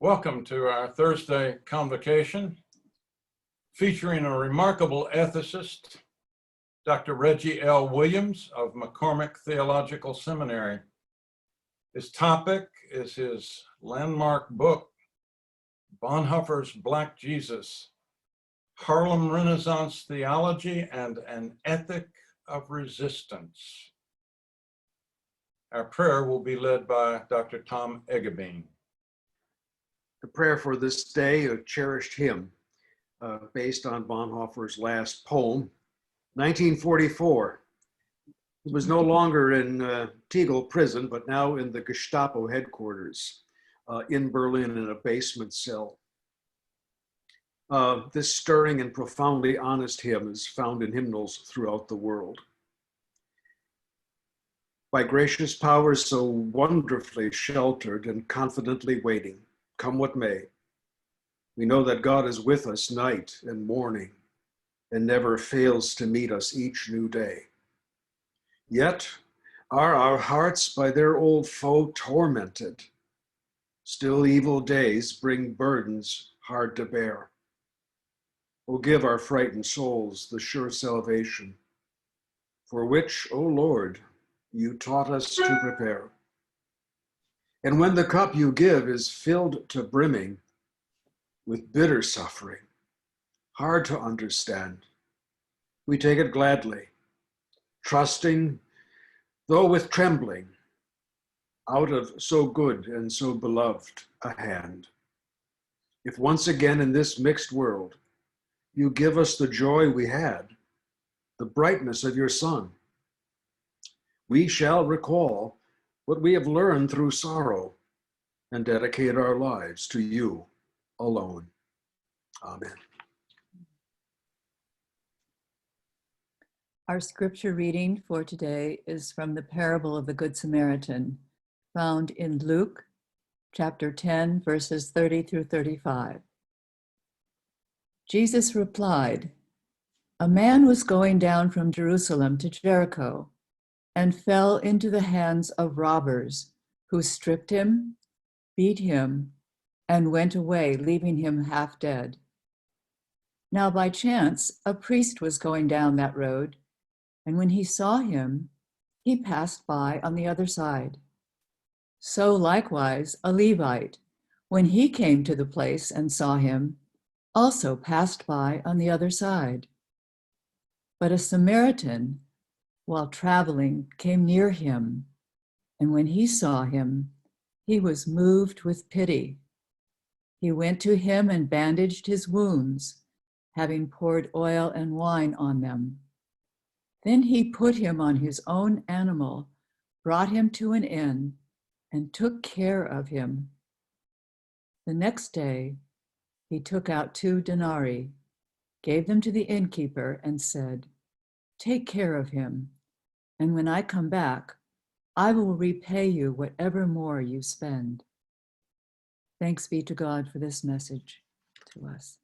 Welcome to our Thursday Convocation, featuring a remarkable ethicist, Dr. Reggie L. Williams of McCormick Theological Seminary. His topic is his landmark book, Bonhoeffer's Black Jesus, Harlem Renaissance Theology and an Ethic of Resistance. Our prayer will be led by Dr. Tom Eggebeen. The prayer for this day, a cherished hymn based on Bonhoeffer's last poem, 1944. He was no longer in Tegel prison, but now in the Gestapo headquarters in Berlin in a basement cell. This stirring and profoundly honest hymn is found in hymnals throughout the world. By gracious powers so wonderfully sheltered and confidently waiting, come what may, we know that God is with us night and morning and never fails to meet us each new day. Yet are our hearts by their old foe tormented. Still evil days bring burdens hard to bear. O give our frightened souls the sure salvation, for which, O Lord, you taught us to prepare. And when the cup you give is filled to brimming with bitter suffering, hard to understand, we take it gladly, trusting, though with trembling, out of so good and so beloved a hand. If once again in this mixed world, you give us the joy we had, the brightness of your sun, we shall recall what we have learned through sorrow and dedicate our lives to you alone. Amen. Our scripture reading for today is from the parable of the Good Samaritan, found in Luke chapter 10, verses 30 through 35. Jesus replied, "A man was going down from Jerusalem to Jericho and fell into the hands of robbers who stripped him, beat him, and went away, leaving him half dead. Now by chance, a priest was going down that road, and when he saw him, he passed by on the other side. So likewise, a Levite, when he came to the place and saw him, also passed by on the other side. But a Samaritan, while traveling, came near him, and when he saw him, he was moved with pity. He went to him and bandaged his wounds, having poured oil and wine on them. Then he put him on his own animal, brought him to an inn, and took care of him. The next day, he took out 2 denarii, gave them to the innkeeper, and said, 'Take care of him, and when I come back, I will repay you whatever more you spend.'" Thanks be to God for this message to us.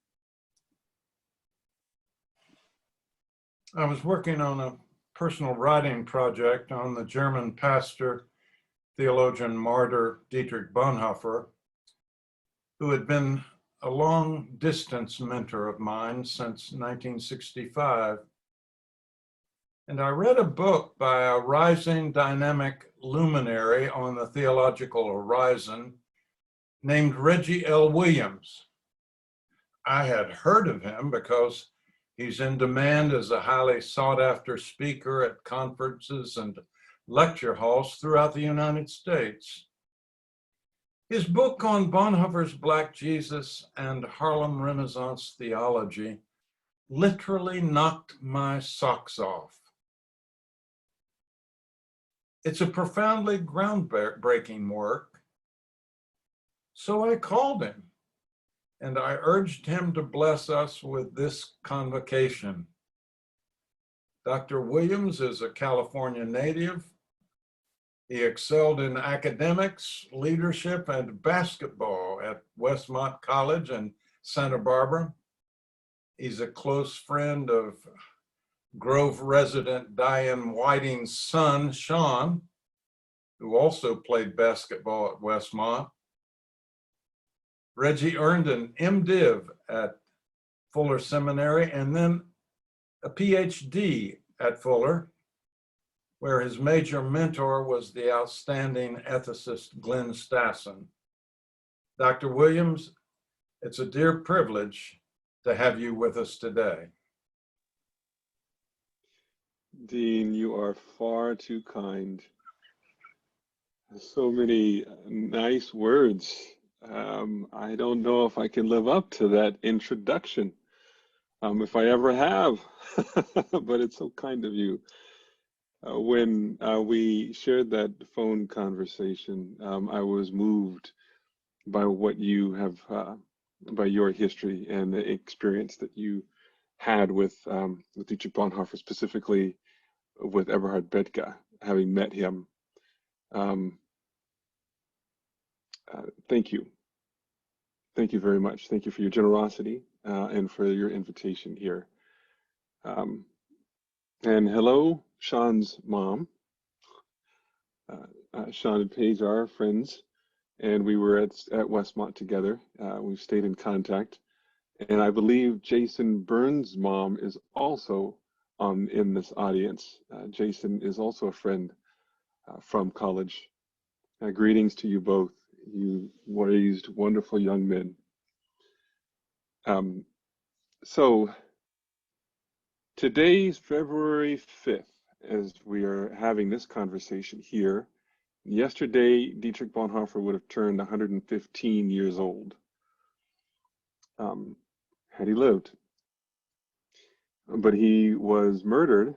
I was working on a personal writing project on the German pastor, theologian, martyr Dietrich Bonhoeffer, who had been a long-distance mentor of mine since 1965. And I read a book by a rising dynamic luminary on the theological horizon named Reggie L. Williams. I had heard of him because he's in demand as a highly sought-after speaker at conferences and lecture halls throughout the United States. His book on Bonhoeffer's Black Jesus and Harlem Renaissance Theology literally knocked my socks off. It's a profoundly groundbreaking work. So I called him and I urged him to bless us with this convocation. Dr. Williams is a California native. He excelled in academics, leadership, and basketball at Westmont College in Santa Barbara. He's a close friend of Grove resident Diane Whiting's son, Sean, who also played basketball at Westmont. Reggie earned an MDiv at Fuller Seminary and then a PhD at Fuller, where his major mentor was the outstanding ethicist Glenn Stassen. Dr. Williams, it's a dear privilege to have you with us today. Dean, you are far too kind. So many nice words. I don't know if I can live up to that introduction, if I ever have, but it's so kind of you. When we shared that phone conversation, I was moved by what you have, by your history and the experience that you had with Dietrich Bonhoeffer, specifically with Eberhard Bethge, having met him. Thank you. Thank you very much. Thank you for your generosity and for your invitation here. And hello, Sean's mom. Sean and Paige are friends, and we were at Westmont together. We've stayed in contact. And I believe Jason Burns' mom is also in this audience. Jason is also a friend from college. Greetings to you both. You raised wonderful young men. So today's February 5th, as we are having this conversation here. Yesterday, Dietrich Bonhoeffer would have turned 115 years old, had he lived. But he was murdered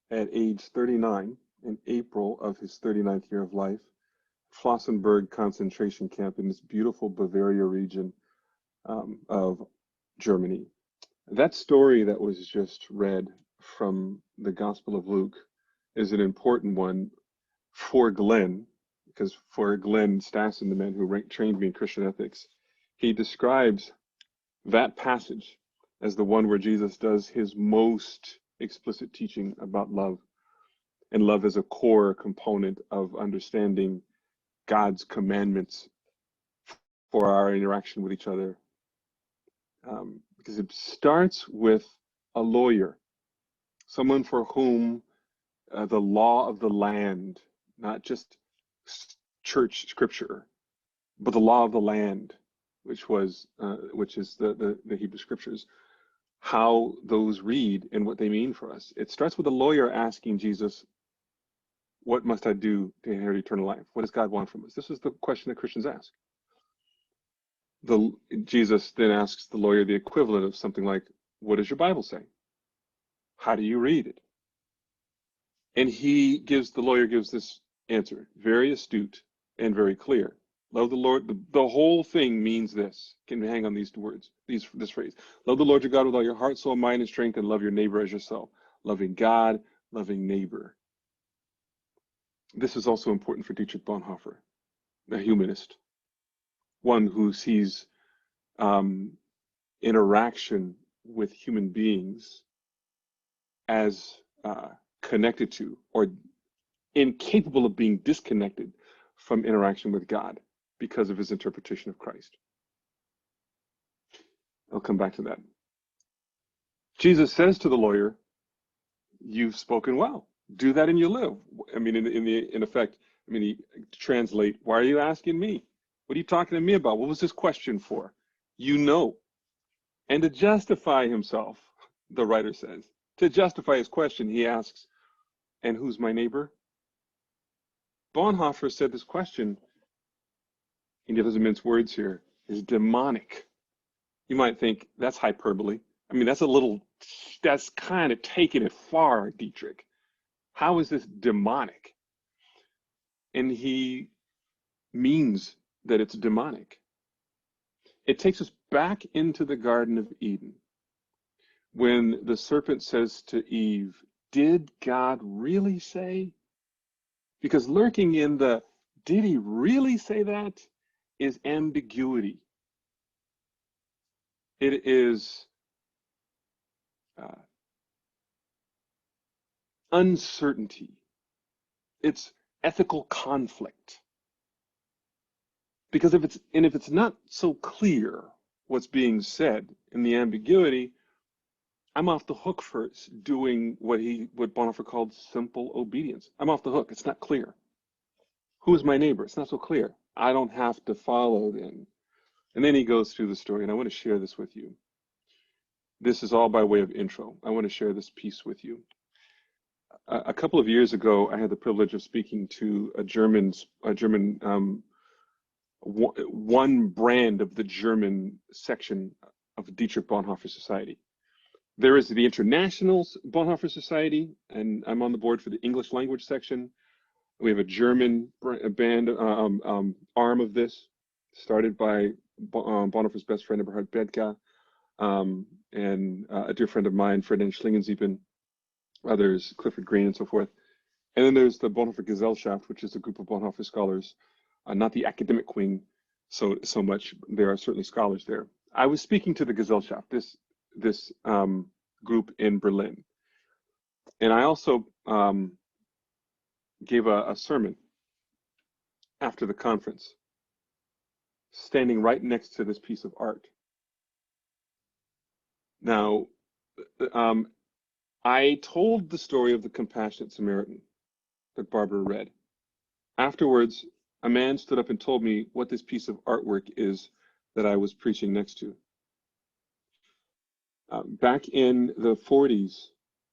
at age 39 in April of his 39th year of life, Flossenburg concentration camp in this beautiful Bavaria region of Germany. That story that was just read from the Gospel of Luke is an important one for Glenn, because for Glenn Stassen, the man who trained me in Christian ethics, he describes that passage as the one where Jesus does his most explicit teaching about love, and love is a core component of understanding God's commandments for our interaction with each other. Because it starts with a lawyer, someone for whom the law of the land, not just church scripture, but the law of the land, which is the Hebrew scriptures, how those read and what they mean for us. It starts with a lawyer asking Jesus, what must I do to inherit eternal life? What does God want from us? This is the question that Christians ask. Jesus then asks the lawyer the equivalent of something like, what does your Bible say? How do you read it? And the lawyer gives this answer, very astute and very clear. Love the Lord. The whole thing means this. Can we hang on these words, this phrase? Love the Lord your God with all your heart, soul, mind, and strength, and love your neighbor as yourself. Loving God, loving neighbor. This is also important for Dietrich Bonhoeffer, a humanist, one who sees interaction with human beings as connected to or incapable of being disconnected from interaction with God because of his interpretation of Christ. I'll come back to that. Jesus says to the lawyer, you've spoken well. Do that and you live. I mean, in effect, he translate, why are you asking me? What are you talking to me about? What was this question for? You know. And to justify himself, the writer says, to justify his question, he asks, and who's my neighbor? Bonhoeffer said this question, he doesn't mince words here, is demonic. You might think that's hyperbole. That's kind of taking it far, Dietrich. How is this demonic? And he means that it's demonic. It takes us back into the Garden of Eden when the serpent says to Eve, did God really say? Because lurking in the, did he really say that, is ambiguity. It is uncertainty. It's ethical conflict. Because if it's not so clear what's being said in the ambiguity, I'm off the hook for doing what Bonhoeffer called simple obedience. I'm off the hook. It's not clear. Who is my neighbor? It's not so clear. I don't have to follow then. And then he goes through the story, and I want to share this with you. This is all by way of intro. I want to share this piece with you. A couple of years ago, I had the privilege of speaking to a German one brand of the German section of Dietrich Bonhoeffer Society. There is the International Bonhoeffer Society, and I'm on the board for the English language section. We have a German band arm of this, started by Bonhoeffer's best friend, Eberhard Bedka, and a dear friend of mine, Ferdinand Schlingensieben, others, Clifford Green, and so forth. And then there's the Bonhoeffer Gesellschaft, which is a group of Bonhoeffer scholars, not the academic wing so much. There are certainly scholars there. I was speaking to the Gesellschaft, this group in Berlin. And I also gave a sermon after the conference, standing right next to this piece of art. Now, I told the story of the Compassionate Samaritan that Barbara read. Afterwards, a man stood up and told me what this piece of artwork is that I was preaching next to. Back in the 40s,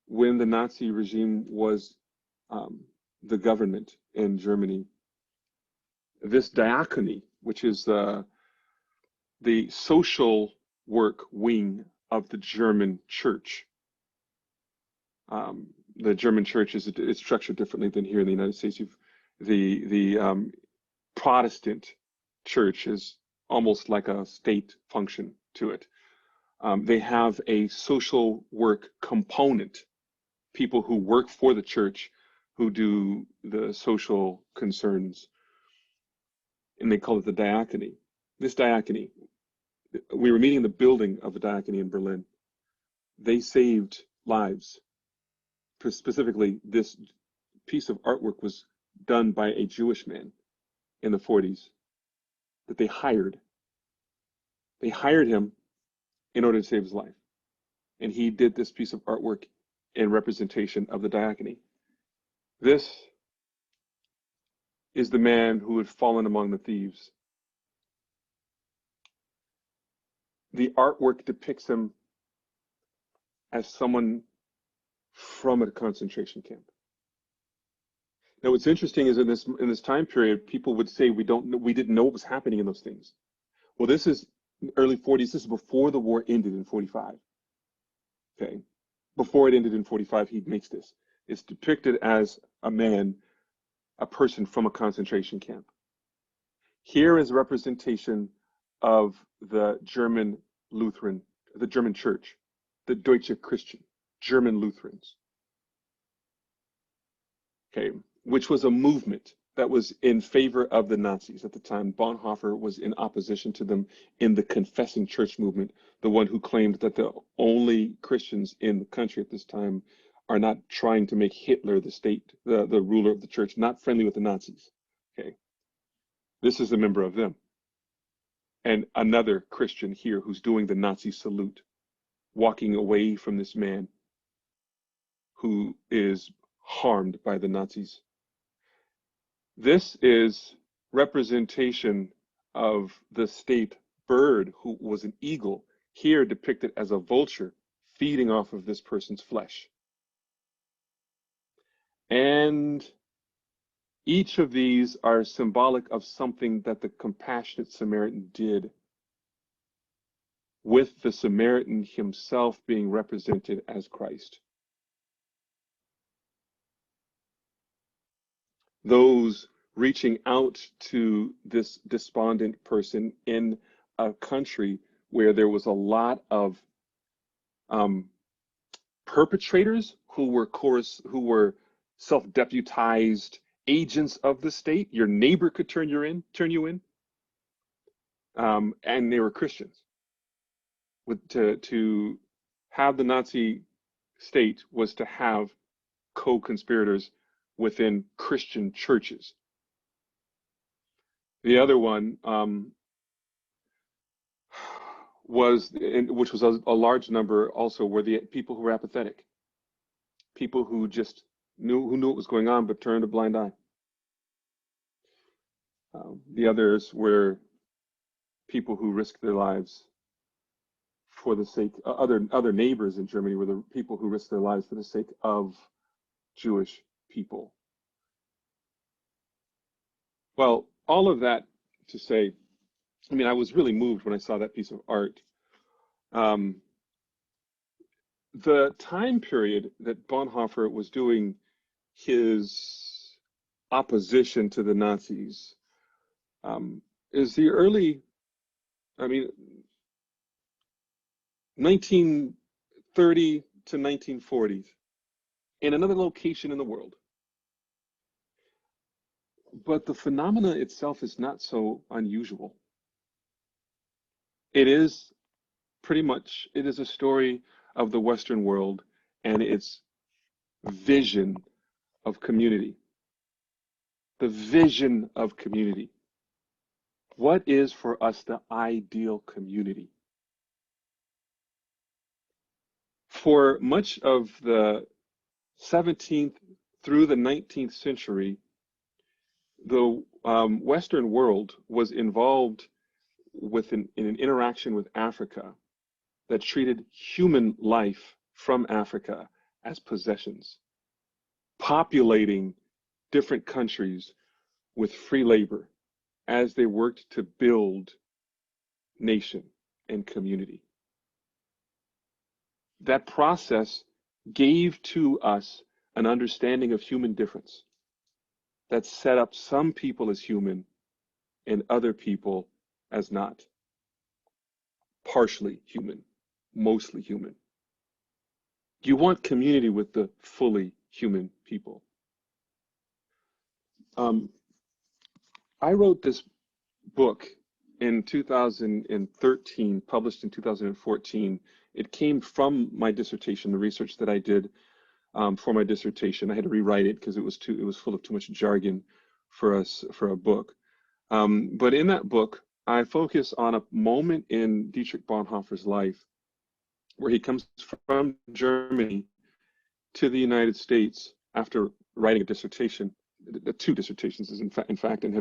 when the Nazi regime was the government in Germany, this diacony, which is the social work wing of the German church. The German church is structured differently than here in the United States. The Protestant church is almost like a state function to it. They have a social work component, people who work for the church who do the social concerns, and they call it the diacony. This diacony, we were meeting in the building of a diacony in Berlin. They saved lives. Specifically, this piece of artwork was done by a Jewish man in the 40s that they hired. They hired him in order to save his life. And he did this piece of artwork in representation of the diacony. This is the man who had fallen among the thieves. The artwork depicts him as someone from a concentration camp. Now, what's interesting is in this time period, people would say we didn't know what was happening in those things. Well, this is early 40s. This is before the war ended in 45. Okay, before it ended in 45, he makes this. It's depicted as a man, a person from a concentration camp. Here is a representation of the German Lutheran, the German church, the Deutsche Christian, German Lutherans. Okay, which was a movement that was in favor of the Nazis at the time. Bonhoeffer was in opposition to them in the confessing church movement, the one who claimed that the only Christians in the country at this time are not trying to make Hitler the state, the ruler of the church, not friendly with the Nazis. Okay, this is a member of them. And another Christian here who's doing the Nazi salute, walking away from this man who is harmed by the Nazis. This is representation of the state bird, who was an eagle, here depicted as a vulture feeding off of this person's flesh. And each of these are symbolic of something that the Compassionate Samaritan did, with the Samaritan himself being represented as Christ. Those reaching out to this despondent person in a country where there was a lot of perpetrators who were self-deputized agents of the state. Your neighbor could turn you in, and they were Christians. To have the Nazi state was to have co-conspirators within Christian churches. The other one which was a large number also, were the people who were apathetic, people who just knew what was going on but turned a blind eye. The others were people who risked their lives for the sake, other neighbors in Germany were the people who risked their lives for the sake of Jewish people. Well, all of that to say, I mean, I was really moved when I saw that piece of art. The time period that Bonhoeffer was doing his opposition to the Nazis is the early, 1930 to 1940s, in another location in the world. But the phenomena itself is not so unusual. It is a story of the Western world and its vision of community. The vision of community. What is for us the ideal community? For much of the 17th through the 19th century, the Western world was involved with in an interaction with Africa that treated human life from Africa as possessions, populating different countries with free labor as they worked to build nation and community. That process gave to us an understanding of human difference that set up some people as human and other people as not. Partially human, mostly human. You want community with the fully human people. I wrote this book in 2013, published in 2014. It came from my dissertation, the research that I did for my dissertation. I had to rewrite it because it was full of too much jargon for a book. But in that book, I focus on a moment in Dietrich Bonhoeffer's life where he comes from Germany to the United States after writing a dissertation, two dissertations in fact, and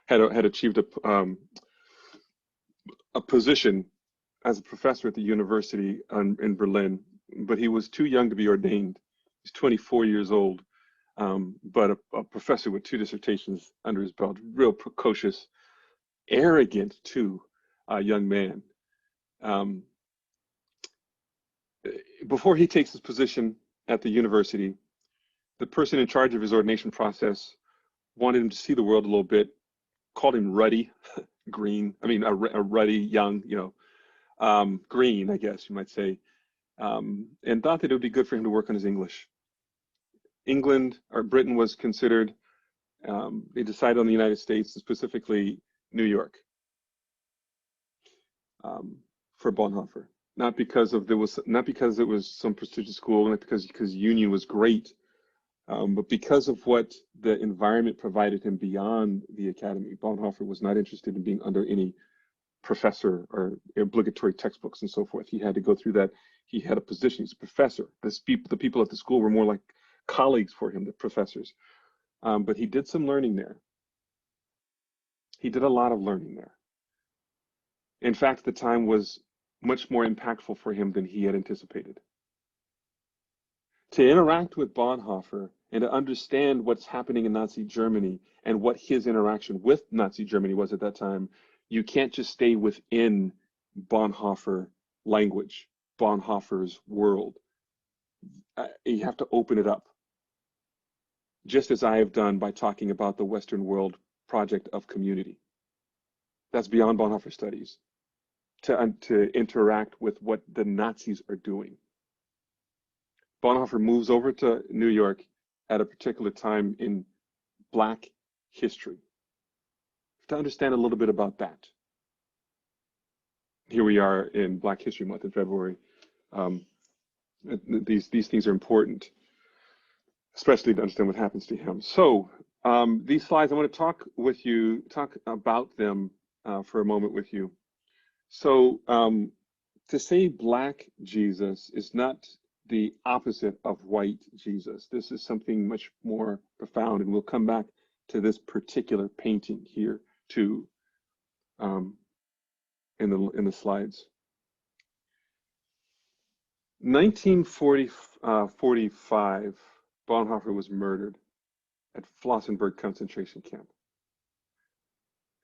had achieved a position as a professor at the university in Berlin, but he was too young to be ordained. He's 24 years old, but a professor with two dissertations under his belt, real precocious, arrogant too, young man. Before he takes his position at the university, the person in charge of his ordination process wanted him to see the world a little bit, called him ruddy, green, a ruddy, young, green, I guess you might say, and thought that it would be good for him to work on his English. England, or Britain, was considered, they decided on the United States, specifically New York, for Bonhoeffer. Not because it was some prestigious school, not because Union was great, but because of what the environment provided him beyond the academy. Bonhoeffer was not interested in being under any professor or obligatory textbooks and so forth. He had to go through that. He had a position. He's a professor. The people at the school were more like colleagues for him, the professors. But he did some learning there. He did a lot of learning there. In fact, the time was much more impactful for him than he had anticipated. To interact with Bonhoeffer and to understand what's happening in Nazi Germany and what his interaction with Nazi Germany was at that time, you can't just stay within Bonhoeffer language, Bonhoeffer's world. You have to open it up, just as I have done by talking about the Western world project of community. That's beyond Bonhoeffer studies, to interact with what the Nazis are doing. Bonhoeffer moves over to New York at a particular time in Black history. To understand a little bit about that. Here we are in Black History Month in February. These things are important, especially to understand what happens to him. So These slides, I want to talk about them for a moment with you. So to say black Jesus is not the opposite of white Jesus. This is something much more profound, and we'll come back to this particular painting here too in the slides. 1945, Bonhoeffer was murdered at Flossenburg concentration camp.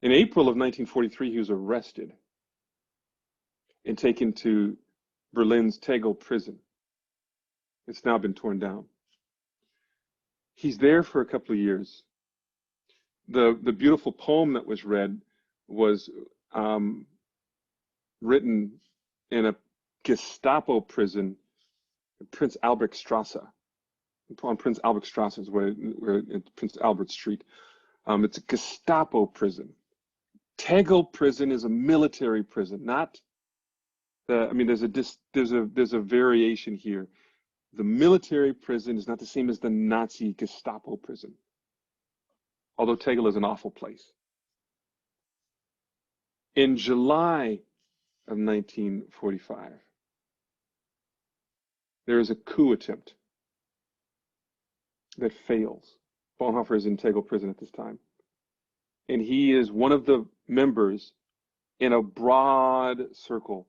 In April of 1943, he was arrested and taken to Berlin's Tegel prison. It's now been torn down. He's there for a couple of years. The beautiful poem that was read was written in a Gestapo prison, Prince Albrechtstrasse. On Prince Albrechtstrasse is where Prince Albert Street. It's a Gestapo prison. Tegel prison is a military prison, not the. I mean, there's a variation here. The military prison is not the same as the Nazi Gestapo prison, although Tegel is an awful place. In July of 1945, there is a coup attempt that fails. Bonhoeffer is in Tegel prison at this time, and he is one of the members in a broad circle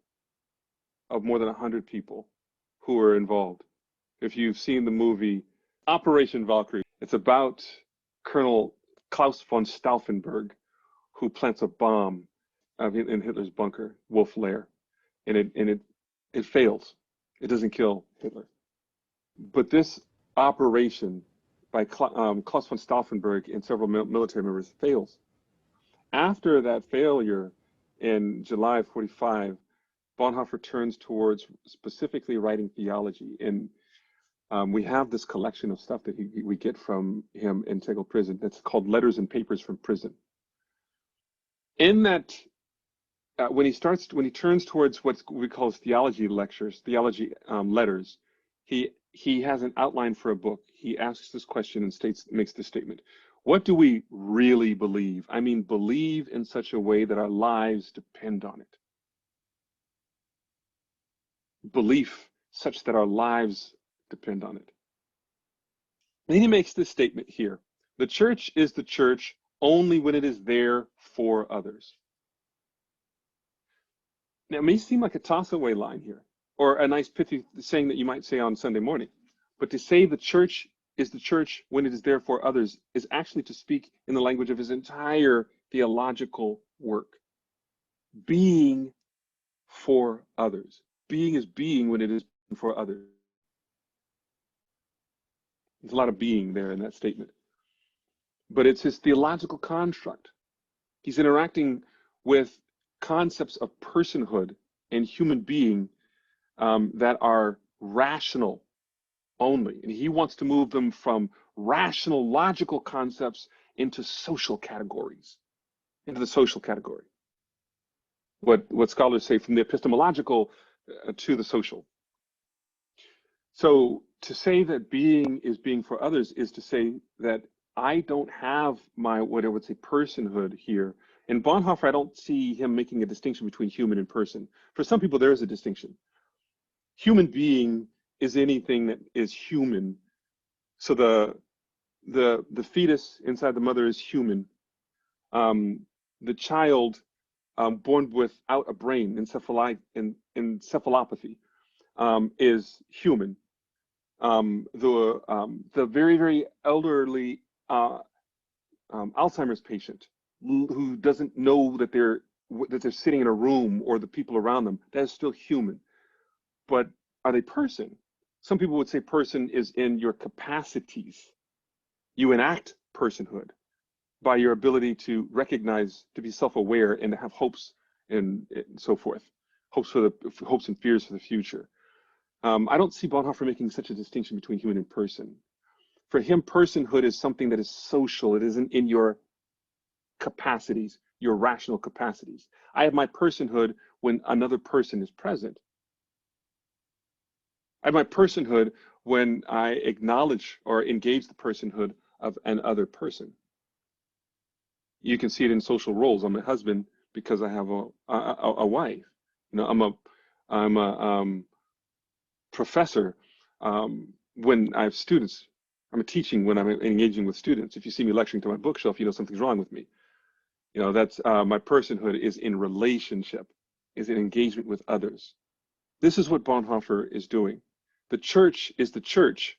of more than 100 people who are involved. If you've seen the movie Operation Valkyrie, it's about Colonel Klaus von Stauffenberg, who plants a bomb in Hitler's bunker, Wolf Lair, and it fails. It doesn't kill Hitler. But this operation by Klaus von Stauffenberg and several military members fails. After that failure in July of 45, Bonhoeffer turns towards specifically writing theology. And we have this collection of stuff that we get from him in Tegel prison that's called Letters and Papers from Prison. In that, when he turns towards what we call theology lectures, theology letters, he has an outline for a book. He asks this question and makes this statement: what do we really believe? I mean, believe in such a way that our lives depend on it. Belief such that our lives depend on it. And he makes this statement here: the church is the church only when it is there for others. Now, it may seem like a toss-away line here, or a nice pithy saying that you might say on Sunday morning, but to say the church is the church when it is there for others is actually to speak in the language of his entire theological work. Being for others. Being is being when it is for others. There's a lot of being there in that statement. But it's his theological construct. He's interacting with concepts of personhood and human being that are rational only. And he wants to move them from rational, logical concepts into social categories, into the social category. What scholars say from the epistemological to the social. So to say that being is being for others is to say that I don't have my, what I would say, personhood here. In Bonhoeffer, I don't see him making a distinction between human and person. For some people, there is a distinction. Human being is anything that is human. So the fetus inside the mother is human. The child born without a brain, encephalopathy, is human. The very, very elderly Alzheimer's patient who doesn't know that they're sitting in a room or the people around them, that is still human. But are they person? Some people would say person is in your capacities. You enact personhood by your ability to recognize, to be self-aware, and to have hopes and so forth, hopes and fears for the future. I don't see Bonhoeffer making such a distinction between human and person. For him, personhood is something that is social. It isn't in your capacities, your rational capacities. I have my personhood when another person is present. I have my personhood when I acknowledge or engage the personhood of an other person. You can see it in social roles. I'm a husband because I have a wife. You know, I'm a professor when I have students. I'm teaching when I'm engaging with students. If you see me lecturing to my bookshelf, you know something's wrong with me. You know, that's my personhood is in relationship, is in engagement with others. This is what Bonhoeffer is doing. The church is the church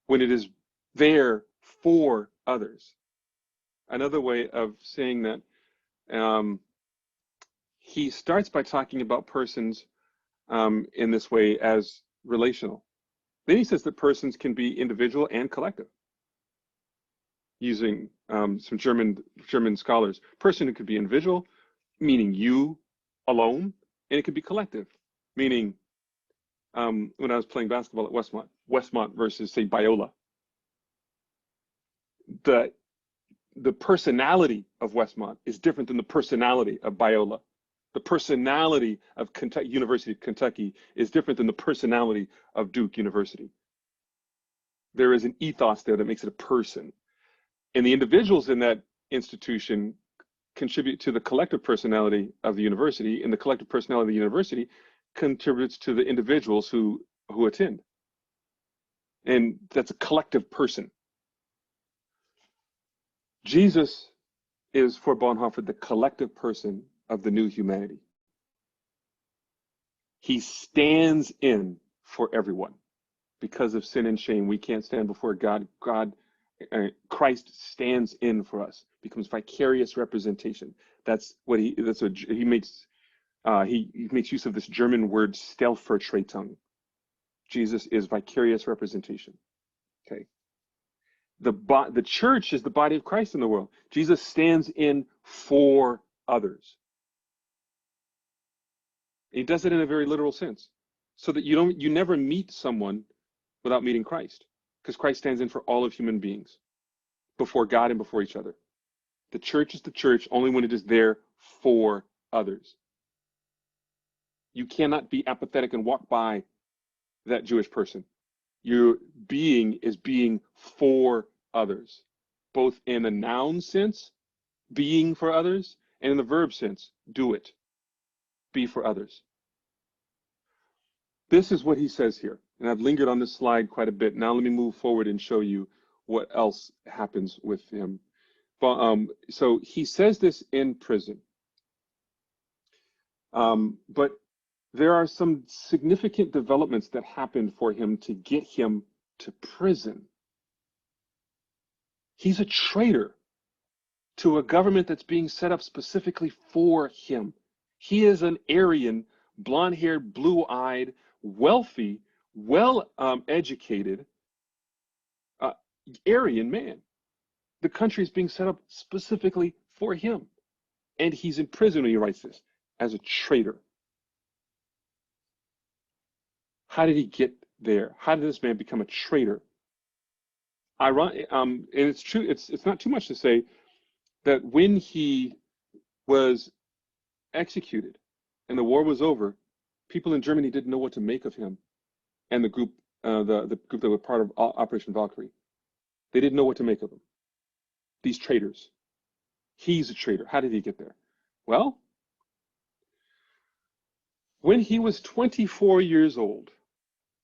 when it is there for others. Another way of saying that, he starts by talking about persons in this way as relational. Then he says that persons can be individual and collective, using some German scholars. Person, it could be individual, meaning you alone, and it could be collective, meaning when I was playing basketball at Westmont versus, say, Biola, the personality of Westmont is different than the personality of Biola. The personality of University of Kentucky is different than the personality of Duke University. There is an ethos there that makes it a person. And the individuals in that institution contribute to the collective personality of the university, and the collective personality of the university contributes to the individuals who attend. And that's a collective person. Jesus is, for Bonhoeffer, the collective person of the new humanity. He stands in for everyone. Because of sin and shame, we can't stand before God. Christ stands in for us, becomes vicarious representation. That's what he makes. He makes use of this German word Stellvertretung. Jesus is vicarious representation. Okay. The church is the body of Christ in the world. Jesus stands in for others. He does it in a very literal sense, so that you never meet someone without meeting Christ, because Christ stands in for all of human beings, before God and before each other. The church is the church only when it is there for others. You cannot be apathetic and walk by that Jewish person. Your being is being for others, both in the noun sense, being for others, and in the verb sense, do it, be for others. This is what he says here, and I've lingered on this slide quite a bit. Now let me move forward and show you what else happens with him. So he says this in prison, but there are some significant developments that happened for him to get him to prison. He's a traitor to a government that's being set up specifically for him. He is an Aryan, blonde-haired, blue-eyed, wealthy, well-educated Aryan man. The country is being set up specifically for him. And he's in prison when he writes this, as a traitor. How did he get there? How did this man become a traitor? And it's true, it's not too much to say that when he was executed and the war was over, people in Germany didn't know what to make of him and the group that were part of Operation Valkyrie. They didn't know what to make of him. These traitors. He's a traitor. How did he get there? Well, when he was 24 years old,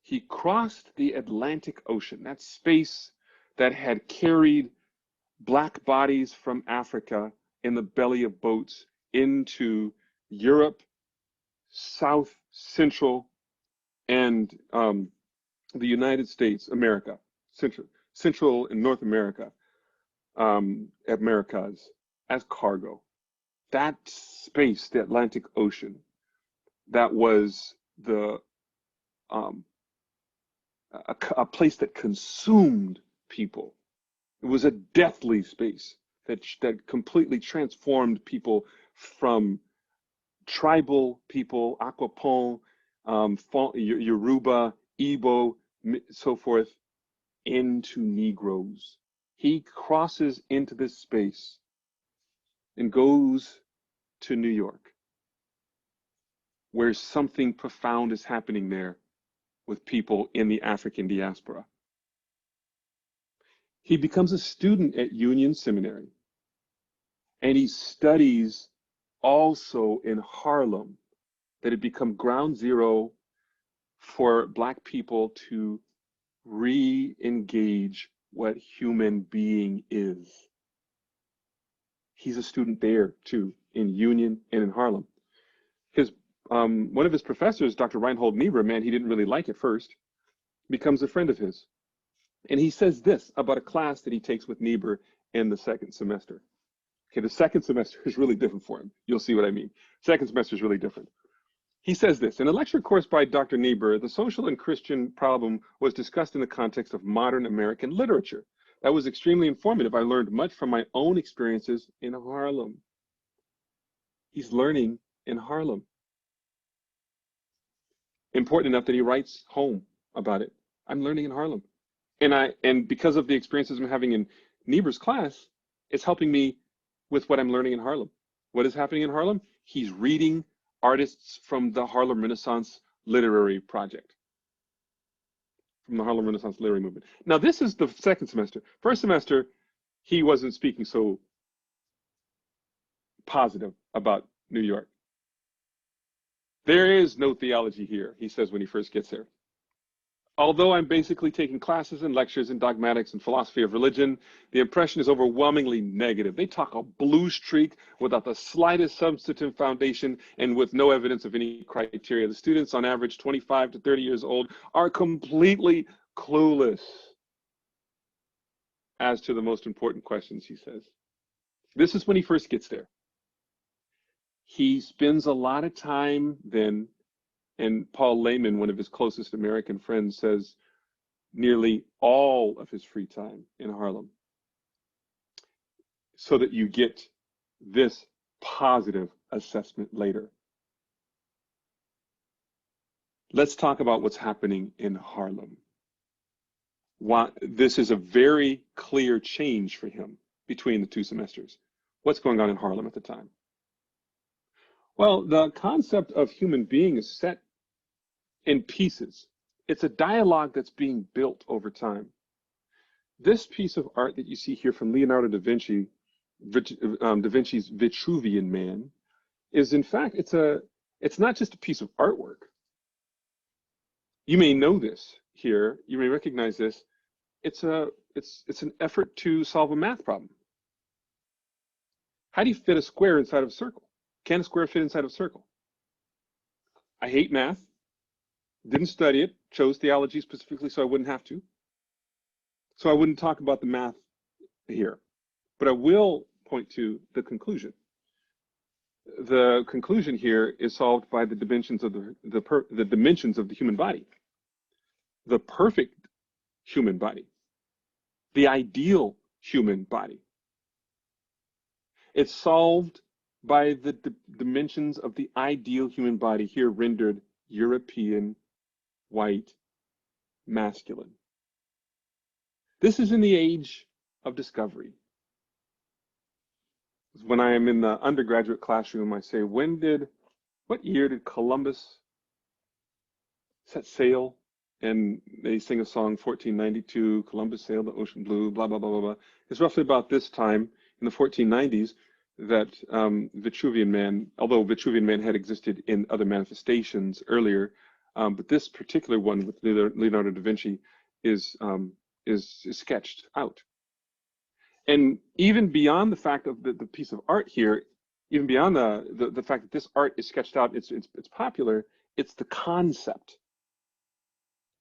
he crossed the Atlantic Ocean, that space that had carried black bodies from Africa in the belly of boats into Europe, South, Central, and the United States, America, Central and North America, Americas, as cargo. That space, the Atlantic Ocean, that was a place that consumed people. It was a deathly space that completely transformed people from tribal people, Aquapon, Yoruba, Igbo, so forth, into Negroes. He crosses into this space and goes to New York, where something profound is happening there with people in the African diaspora. He becomes a student at Union Seminary. And he studies also in Harlem that had become ground zero for Black people to re-engage what human being is. He's a student there too, in Union and in Harlem. One of his professors, Dr. Reinhold Niebuhr, a man he didn't really like at first, becomes a friend of his. And he says this about a class that he takes with Niebuhr in the second semester. Okay, the second semester is really different for him. You'll see what I mean. Second semester is really different. He says this, in a lecture course by Dr. Niebuhr, the social and Christian problem was discussed in the context of modern American literature. That was extremely informative. I learned much from my own experiences in Harlem. He's learning in Harlem. Important enough that he writes home about it. I'm learning in Harlem. And because of the experiences I'm having in Niebuhr's class, it's helping me with what I'm learning in Harlem. What is happening in Harlem? He's reading artists from the Harlem Renaissance Literary Project, from the Harlem Renaissance Literary Movement. Now, this is the second semester. First semester, he wasn't speaking so positive about New York. There is no theology here, he says when he first gets there. Although I'm basically taking classes and lectures in dogmatics and philosophy of religion, the impression is overwhelmingly negative. They talk a blue streak without the slightest substantive foundation and with no evidence of any criteria. The students, on average 25 to 30 years old, are completely clueless as to the most important questions, he says. This is when he first gets there. He spends a lot of time then, and Paul Lehman, one of his closest American friends, says nearly all of his free time in Harlem, so that you get this positive assessment later. Let's talk about what's happening in Harlem. This is a very clear change for him between the two semesters. What's going on in Harlem at the time? Well, the concept of human being is set in pieces. It's a dialogue that's being built over time. This piece of art that you see here from Leonardo da Vinci, Da Vinci's Vitruvian Man, is in fact, it's not just a piece of artwork. You may know this here, you may recognize this. It's an effort to solve a math problem. How do you fit a square inside of a circle? Can a square fit inside of a circle? I hate math, didn't study it, chose theology specifically so I wouldn't have to. So I wouldn't talk about the math here, but I will point to the conclusion. The conclusion here is solved by the dimensions of the dimensions of the human body, the perfect human body, the ideal human body. It's solved by the dimensions of the ideal human body, here rendered European, white, masculine. This is in the age of discovery. When I am in the undergraduate classroom, I say, what year did Columbus set sail? And they sing a song, 1492, Columbus sailed the ocean blue, blah, blah, blah, blah, blah. It's roughly about this time in the 1490s that Vitruvian Man, although Vitruvian Man had existed in other manifestations earlier, but this particular one with Leonardo da Vinci is sketched out. And even beyond the fact of the piece of art here, even beyond the fact that this art is sketched out, it's popular, it's the concept.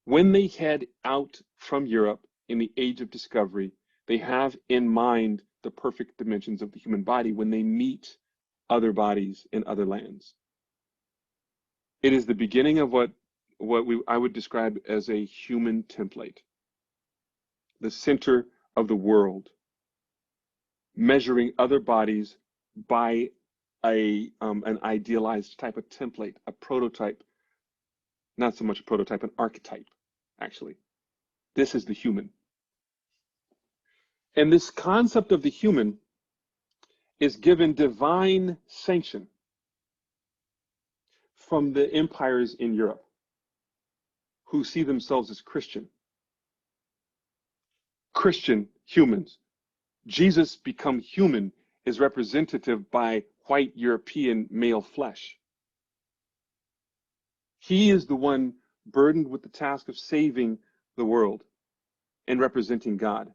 When they head out from Europe in the age of discovery, they have in mind the perfect dimensions of the human body when they meet other bodies in other lands. It is the beginning of what I would describe as a human template, the center of the world, measuring other bodies by an idealized type of template, a prototype, not so much a prototype, an archetype, actually. This is the human. And this concept of the human is given divine sanction from the empires in Europe who see themselves as Christian. Christian humans. Jesus become human is representative by white European male flesh. He is the one burdened with the task of saving the world and representing God.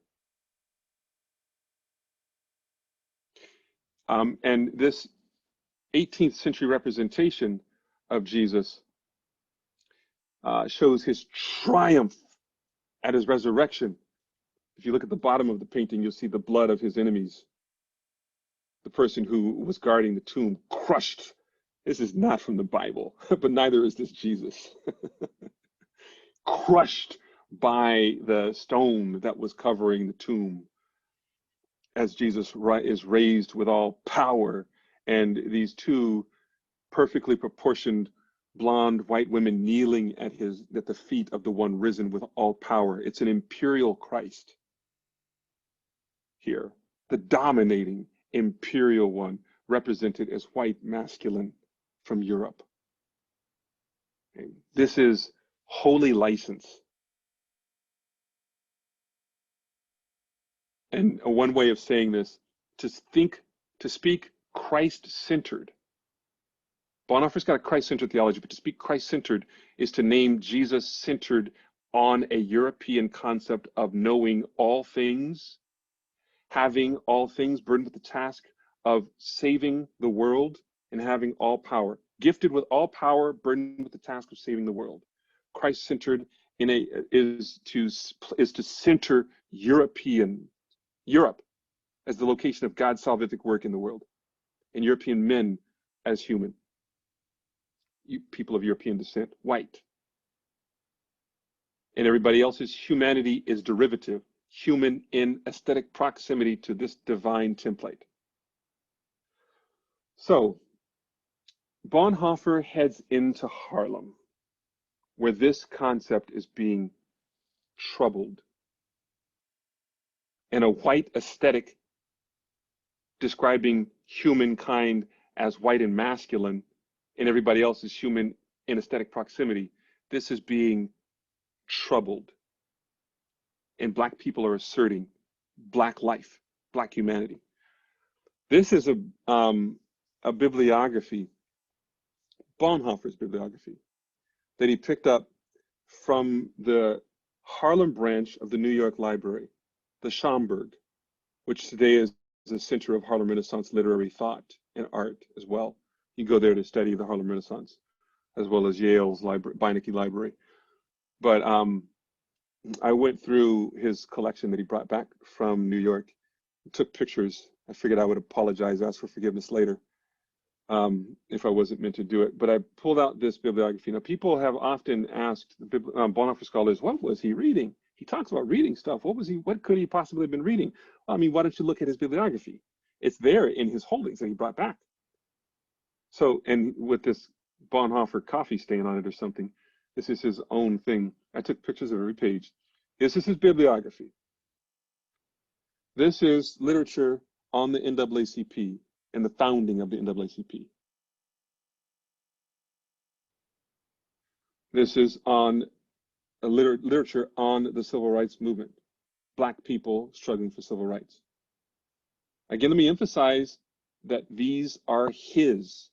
And this 18th century representation of Jesus shows his triumph at his resurrection. If you look at the bottom of the painting, you'll see the blood of his enemies. The person who was guarding the tomb crushed. This is not from the Bible, but neither is this Jesus. Crushed by the stone that was covering the tomb as Jesus is raised with all power. And these two perfectly proportioned blonde white women kneeling at the feet of the one risen with all power. It's an imperial Christ here, the dominating imperial one, represented as white masculine from Europe. Okay. This is holy license. And one way of saying this, to speak Christ-centered. Bonhoeffer's got a Christ-centered theology, but to speak Christ-centered is to name Jesus centered on a European concept of knowing all things, having all things, burdened with the task of saving the world, and having all power. Gifted with all power, burdened with the task of saving the world. Christ-centered is to center Europe as the location of God's salvific work in the world, and European men as human. People of European descent, white. And everybody else's humanity is derivative, human in aesthetic proximity to this divine template. So, Bonhoeffer heads into Harlem, where this concept is being troubled. And a white aesthetic describing humankind as white and masculine, and everybody else is human in aesthetic proximity, this is being troubled. And Black people are asserting Black life, Black humanity. This is a bibliography, Bonhoeffer's bibliography, that he picked up from the Harlem branch of the New York Library, the Schomburg, which today is the center of Harlem Renaissance literary thought and art as well. You go there to study the Harlem Renaissance, as well as Yale's library, Beinecke Library. But I went through his collection that he brought back from New York, took pictures. I figured I would apologize, ask for forgiveness later if I wasn't meant to do it. But I pulled out this bibliography. Now, people have often asked Bonhoeffer scholars, what was he reading? He talks about reading stuff. What could he possibly have been reading? I mean, why don't you look at his bibliography? It's there in his holdings that he brought back. So, and with this Bonhoeffer coffee stain on it or something, this is his own thing. I took pictures of every page. This is his bibliography. This is literature on the NAACP and the founding of the NAACP. This is on literature on the civil rights movement, Black people struggling for civil rights. Again, let me emphasize that these are his.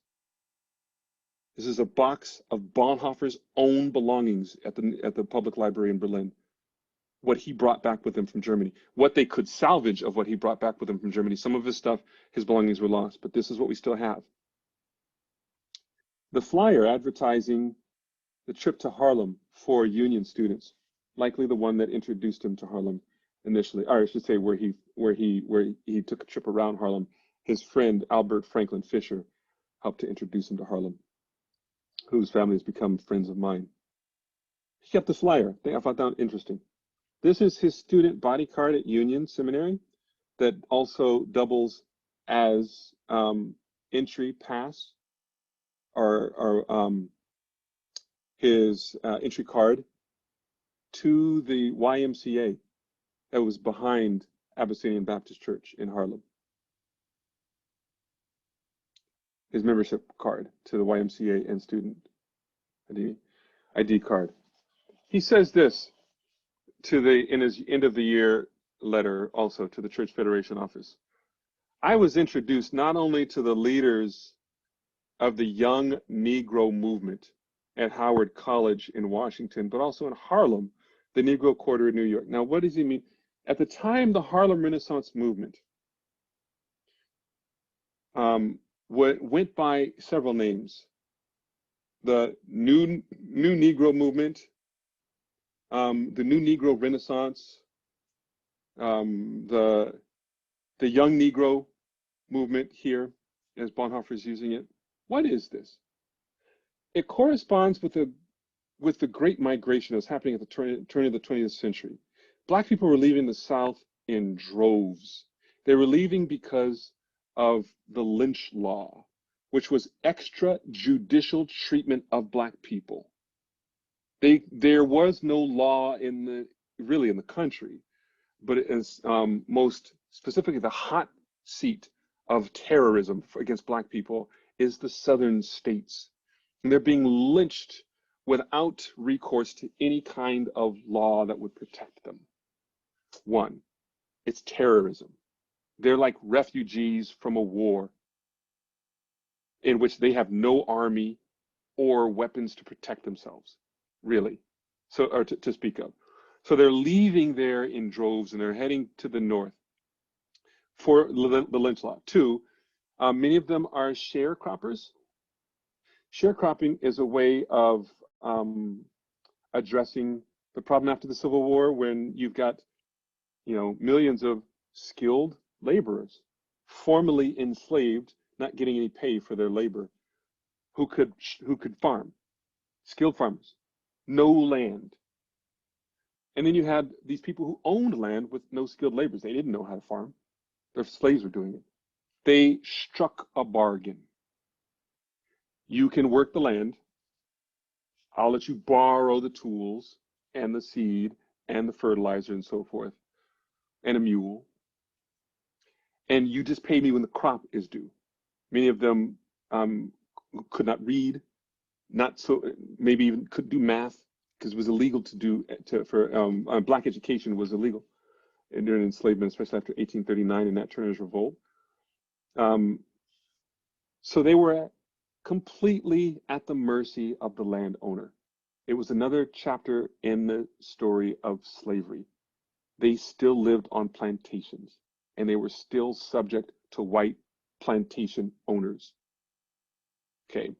This is a box of Bonhoeffer's own belongings at the public library in Berlin. What he brought back with him from Germany, what they could salvage of what he brought back with him from Germany. Some of his stuff, his belongings were lost, but this is what we still have. The flyer advertising the trip to Harlem for Union students, likely the one that introduced him to Harlem initially, or I should say where he took a trip around Harlem. His friend Albert Franklin Fisher helped to introduce him to Harlem, whose family has become friends of mine. He kept the flyer. I found that interesting. This is his student body card at Union Seminary that also doubles as entry pass or his entry card to the YMCA that was behind Abyssinian Baptist Church in Harlem. His membership card to the YMCA and student ID card. He says this in his end of the year letter also to the Church Federation office. I was introduced not only to the leaders of the young Negro movement at Howard College in Washington, but also in Harlem, the Negro Quarter in New York. Now, what does he mean? At the time, the Harlem Renaissance movement went by several names. The New Negro movement, the New Negro Renaissance, the Young Negro movement here, as Bonhoeffer is using it. What is this? It corresponds with the Great Migration that was happening at the turn of the 20th century. Black people were leaving the South in droves. They were leaving because of the lynch law, which was extrajudicial treatment of Black people. There was no law really in the country, but it is most specifically the hot seat of terrorism against Black people is the southern states. And they're being lynched without recourse to any kind of law that would protect them. One, it's terrorism. They're like refugees from a war in which they have no army or weapons to protect themselves, really, or to speak of. So they're leaving there in droves and they're heading to the north for the lynch law. Two, many of them are sharecroppers. Sharecropping is a way of addressing the problem after the Civil War, when you've got, millions of skilled laborers, formerly enslaved, not getting any pay for their labor, who could farm, skilled farmers, no land. And then you had these people who owned land with no skilled laborers. They didn't know how to farm. Their slaves were doing it. They struck a bargain. You can work the land. I'll let you borrow the tools and the seed and the fertilizer and so forth, and a mule. And you just pay me when the crop is due. Many of them could not read, maybe even could do math, because it was illegal Black education was illegal during enslavement, especially after 1839 and Nat Turner's revolt. So they were completely at the mercy of the landowner. It was another chapter in the story of slavery. They still lived on plantations, and they were still subject to white plantation owners. Okay.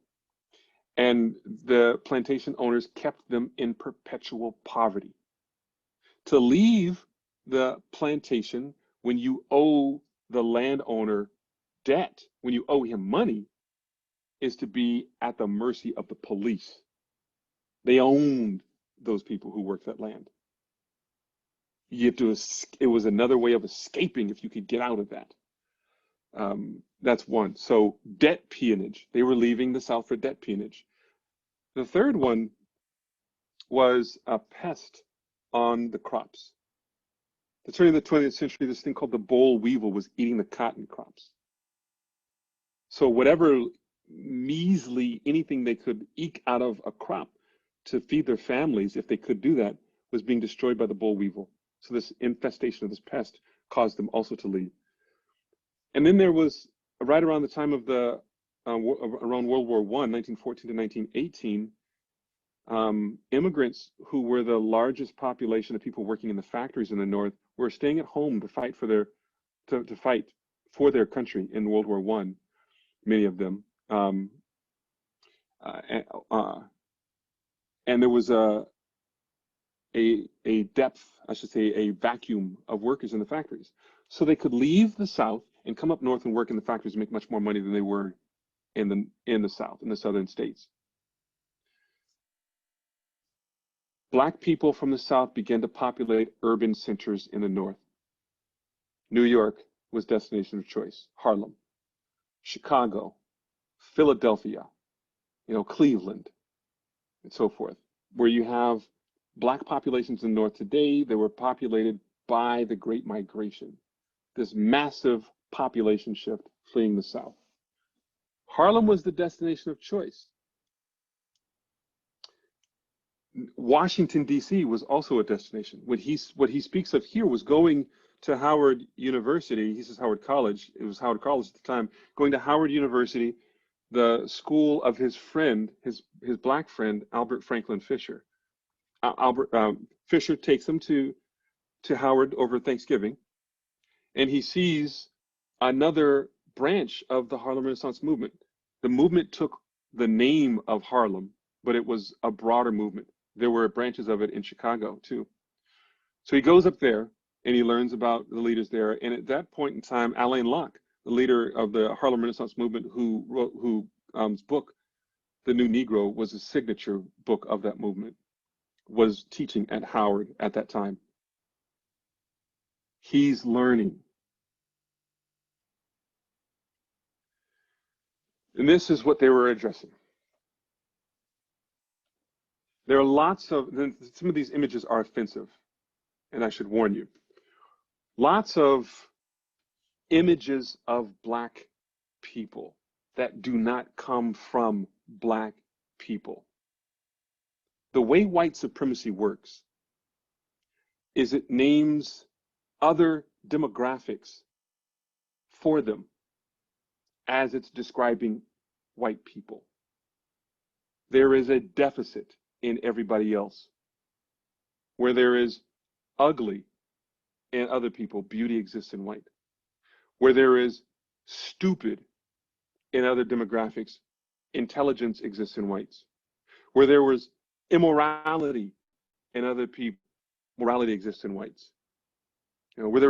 And the plantation owners kept them in perpetual poverty. To leave the plantation when you owe the landowner debt, when you owe him money, is to be at the mercy of the police. They owned those people who worked that land. It was another way of escaping if you could get out of that. That's one. So debt peonage. They were leaving the South for debt peonage. The third one was a pest on the crops. The turn of the 20th century, this thing called the boll weevil was eating the cotton crops. So whatever measly anything they could eke out of a crop to feed their families, if they could do that, was being destroyed by the boll weevil. So this infestation of this pest caused them also to leave. And then there was, right around the time of around World War I, 1914 to 1918, immigrants who were the largest population of people working in the factories in the North were staying at home to fight for their country in World War I, many of them. And there was a depth, I should say, a vacuum of workers in the factories. So they could leave the South and come up north and work in the factories and make much more money than they were in the South, in the southern states. Black people from the South began to populate urban centers in the North. New York was destination of choice. Harlem, Chicago, Philadelphia, Cleveland, and so forth, where you have Black populations in the North today. They were populated by the Great Migration, this massive population shift fleeing the South. Harlem was the destination of choice. Washington, D.C. was also a destination. What he speaks of here was going to Howard University. He says Howard College. It was Howard College at the time. Going to Howard University, the school of his friend, his black friend, Albert Franklin Fisher. Fisher takes him to Howard over Thanksgiving, and he sees another branch of the Harlem Renaissance movement. The movement took the name of Harlem, but it was a broader movement. There were branches of it in Chicago too. So he goes up there and he learns about the leaders there. And at that point in time, Alain Locke, the leader of the Harlem Renaissance movement, whose book, The New Negro, was a signature book of that movement, was teaching at Howard at that time. He's learning. And this is what they were addressing. There are lots of, some of these images are offensive, and I should warn you. Lots of images of black people that do not come from black people. The way white supremacy works is it names other demographics for them as it's describing white people. There is a deficit in everybody else. Where there is ugly in other people, beauty exists in white. Where there is stupid in other demographics, intelligence exists in whites. Where there was immorality in other people, morality exists in whites. You know, where there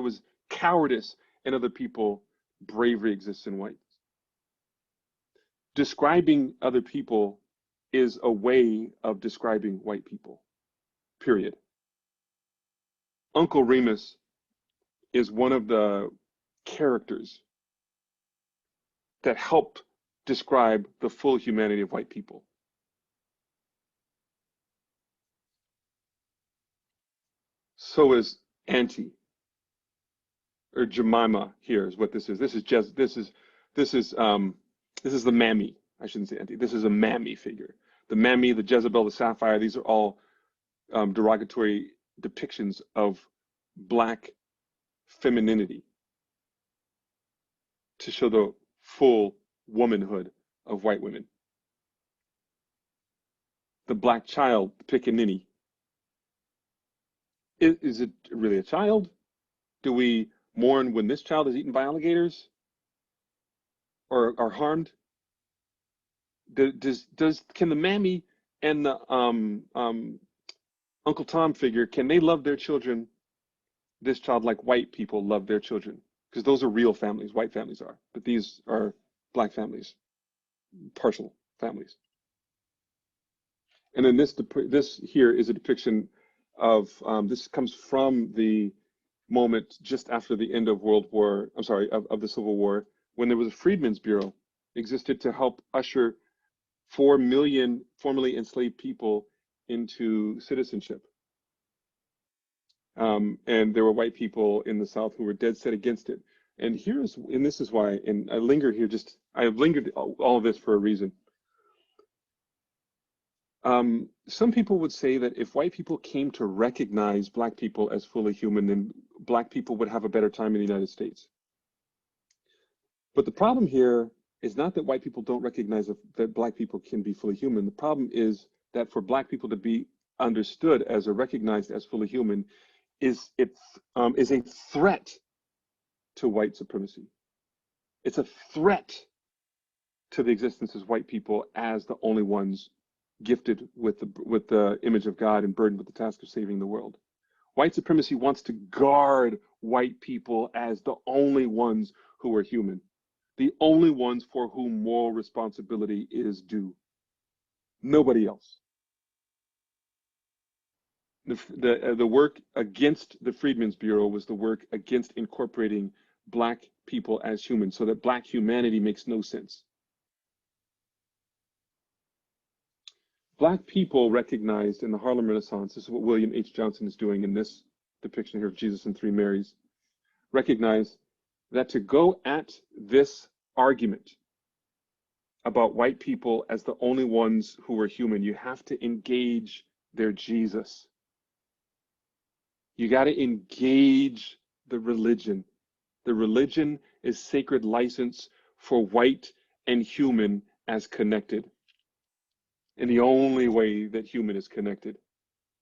was cowardice in other people, bravery exists in whites. Describing other people is a way of describing white people, period. Uncle Remus is one of the characters that help describe the full humanity of white people. So is Auntie, or Jemima. Here is what this is. This is the mammy. I shouldn't say Auntie. This is a mammy figure. The mammy, the Jezebel, the Sapphire. These are all derogatory depictions of black femininity to show the full womanhood of white women. The black child, the pickaninny. Is it really a child? Do we mourn when this child is eaten by alligators or are harmed? Can the mammy and the Uncle Tom figure, can they love their children, this child, like white people love their children? Because those are real families, white families are, but these are black families, partial families. And then this here is a depiction of, this comes from the moment just after the end of of the Civil War, when there was a Freedmen's Bureau, existed to help usher 4 million formerly enslaved people into citizenship. And there were white people in the South who were dead set against it. And this is why, and I linger here, I've lingered all of this for a reason. Some people would say that if white people came to recognize black people as fully human, then black people would have a better time in the United States. But the problem here is not that white people don't recognize that black people can be fully human. The problem is that for black people to be understood as or recognized as fully human is a threat to white supremacy. It's a threat to the existence of white people as the only ones gifted with the image of God and burdened with the task of saving the world. White supremacy wants to guard white people as the only ones who are human, the only ones for whom moral responsibility is due. Nobody else. The work against the Freedmen's Bureau was the work against incorporating black people as humans, so that black humanity makes no sense. Black people recognized in the Harlem Renaissance, this is what William H. Johnson is doing in this depiction here of Jesus and Three Marys, recognize that to go at this argument about white people as the only ones who are human, you have to engage their Jesus. You got to engage the religion. The religion is sacred license for white and human as connected. And the only way that human is connected,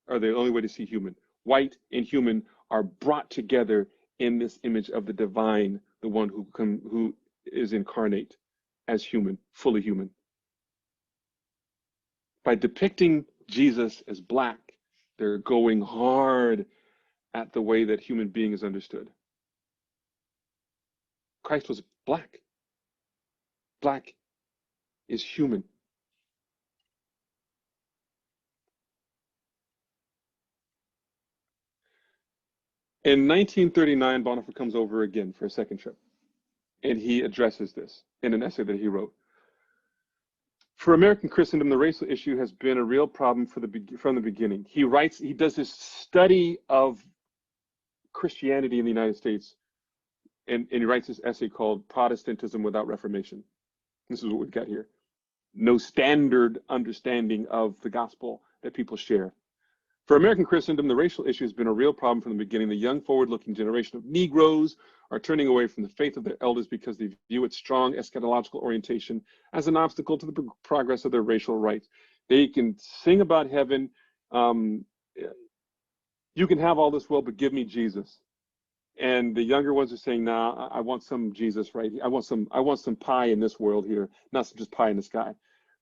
or the only way to see human, white and human are brought together in this image of the divine, the one who is incarnate as human, fully human. By depicting Jesus as black, they're going hard at the way that human being is understood. Christ was black. Black is human. In 1939, Bonhoeffer comes over again for a second trip, and he addresses this in an essay that he wrote. For American Christendom, the racial issue has been a real problem from the beginning. He writes, he does this study of Christianity in the United States, and he writes this essay called Protestantism Without Reformation. This is what we've got here. No standard understanding of the gospel that people share. For American Christendom, the racial issue has been a real problem from the beginning. The young, forward-looking generation of Negroes are turning away from the faith of their elders because they view its strong eschatological orientation as an obstacle to the progress of their racial rights. They can sing about heaven. You can have all this world, but give me Jesus. And the younger ones are saying, nah, I want some Jesus right here. I want some pie in this world here, not just pie in the sky.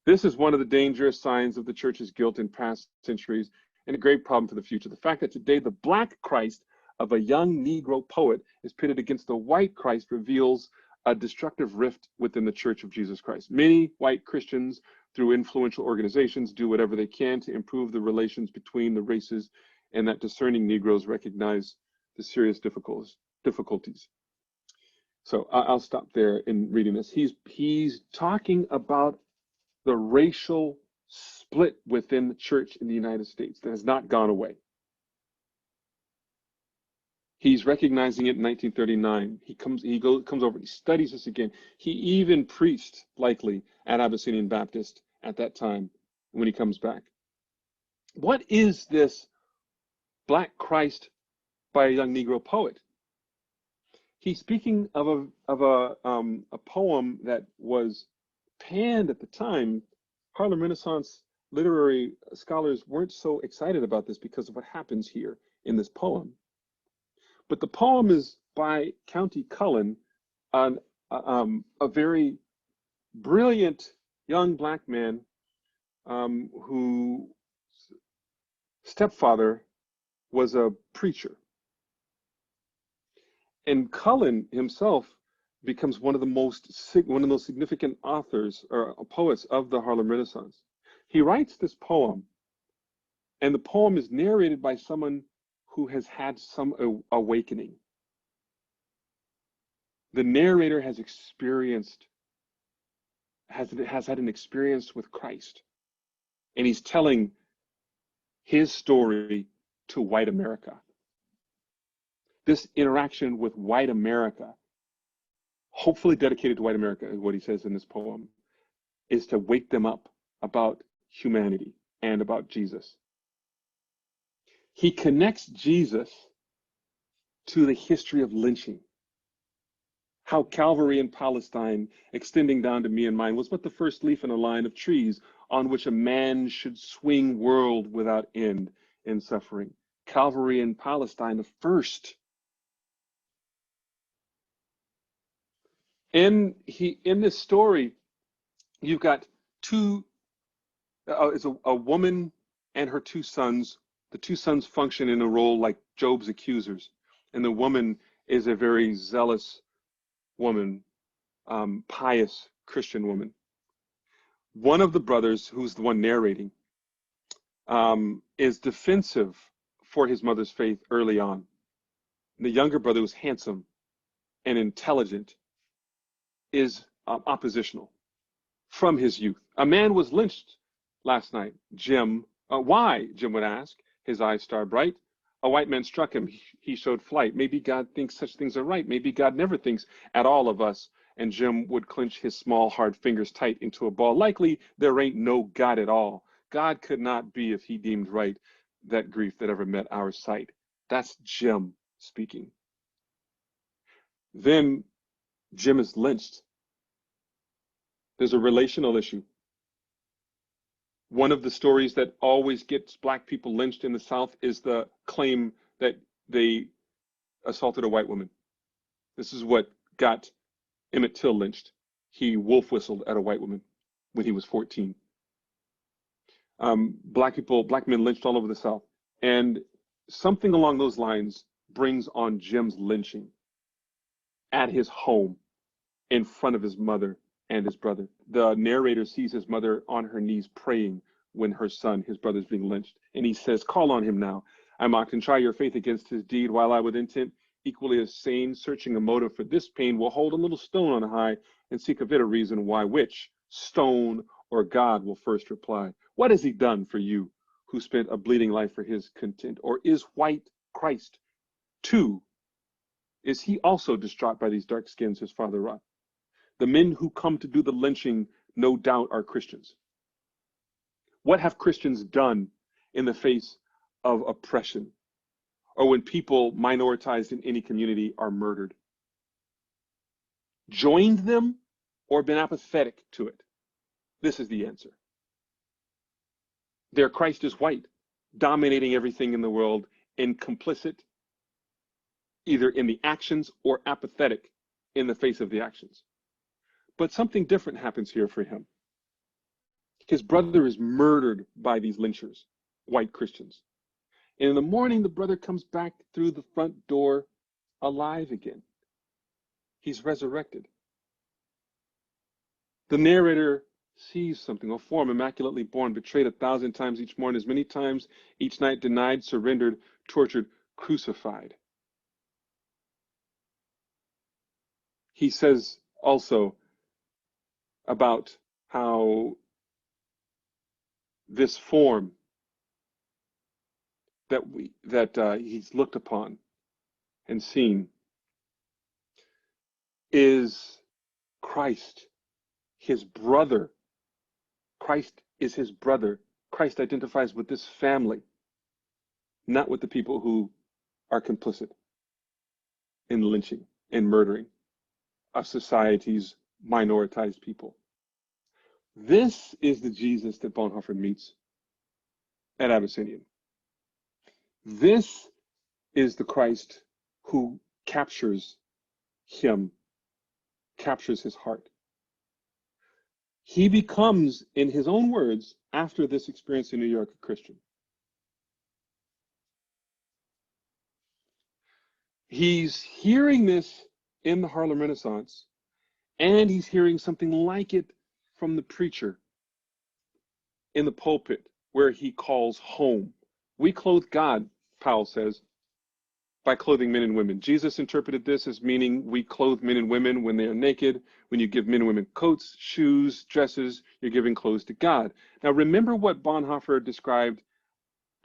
This is one of the dangerous signs of the church's guilt in past centuries, and a great problem for the future. The fact that today the black Christ of a young Negro poet is pitted against the white Christ reveals a destructive rift within the Church of Jesus Christ. Many white Christians, through influential organizations, do whatever they can to improve the relations between the races, and that discerning Negroes recognize the serious difficulties. So I'll stop there in reading this. He's talking about the racial split within the church in the United States that has not gone away. He's recognizing it in 1939. He comes over, he studies this again. He even preached, likely, at Abyssinian Baptist at that time when he comes back. What is this black Christ by a young Negro poet? He's speaking of a poem that was panned at the time. Harlem Renaissance literary scholars weren't so excited about this because of what happens here in this poem. But the poem is by County Cullen, a very brilliant young black man whose stepfather was a preacher. And Cullen himself becomes one of the most significant authors or poets of the Harlem Renaissance. He writes this poem, and the poem is narrated by someone who has had some awakening. The narrator has had an experience with Christ, and he's telling his story to white America. This interaction with white America, hopefully dedicated to white America, is what he says in this poem, is to wake them up about humanity and about Jesus. He connects Jesus to the history of lynching. How Calvary in Palestine, extending down to me and mine, was but the first leaf in a line of trees on which a man should swing world without end in suffering. Calvary in Palestine, the first. In this story, you've got it's a woman and her two sons. The two sons function in a role like Job's accusers, and the woman is a very zealous woman, pious Christian woman. One of the brothers, who's the one narrating, is defensive for his mother's faith early on. And the younger brother, who's handsome and intelligent, is oppositional from his youth. A man was lynched last night. Jim, why? Jim would ask, his eyes star bright. A white man struck him. He showed flight. Maybe God thinks such things are right. Maybe God never thinks at all of us. And Jim would clench his small, hard fingers tight into a ball. Likely there ain't no God at all. God could not be if he deemed right that grief that ever met our sight. That's Jim speaking. Then Jim is lynched. There's a relational issue. One of the stories that always gets Black people lynched in the South is the claim that they assaulted a white woman. This is what got Emmett Till lynched. He wolf whistled at a white woman when he was 14. Black men lynched all over the South. And something along those lines brings on Jim's lynching at his home in front of his mother and his brother. The narrator sees his mother on her knees praying when her son, his brother, is being lynched. And he says, "Call on him now. I mocked and try your faith against his deed, while I with intent equally as sane, searching a motive for this pain, will hold a little stone on high and seek of it a reason why, which stone or God will first reply. What has he done for you who spent a bleeding life for his content? Or is white Christ too? Is he also distraught by these dark skins his father wrought? The men who come to do the lynching no doubt are Christians. What have Christians done in the face of oppression, or when people minoritized in any community are murdered? Joined them or been apathetic to it? This is the answer. Their Christ is white, dominating everything in the world, and complicit either in the actions or apathetic in the face of the actions. But something different happens here for him. His brother is murdered by these lynchers, white Christians. And in the morning, the brother comes back through the front door alive again. He's resurrected. The narrator sees something, a form immaculately born, betrayed 1,000 times each morning, as many times each night, denied, surrendered, tortured, crucified. He says also about how this form that he's looked upon and seen is Christ, his brother. Christ is his brother. Christ identifies with this family, not with the people who are complicit in lynching and murdering of society's minoritized people. This is the Jesus that Bonhoeffer meets at Abyssinian. This is the Christ who captures him, captures his heart. He becomes, in his own words, after this experience in New York, a Christian. He's hearing this in the Harlem Renaissance, and he's hearing something like it from the preacher in the pulpit, where he calls home. We clothe God, Powell says, by clothing men and women. Jesus interpreted this as meaning we clothe men and women when they are naked. When you give men and women coats, shoes, dresses, you're giving clothes to God. Now remember what Bonhoeffer described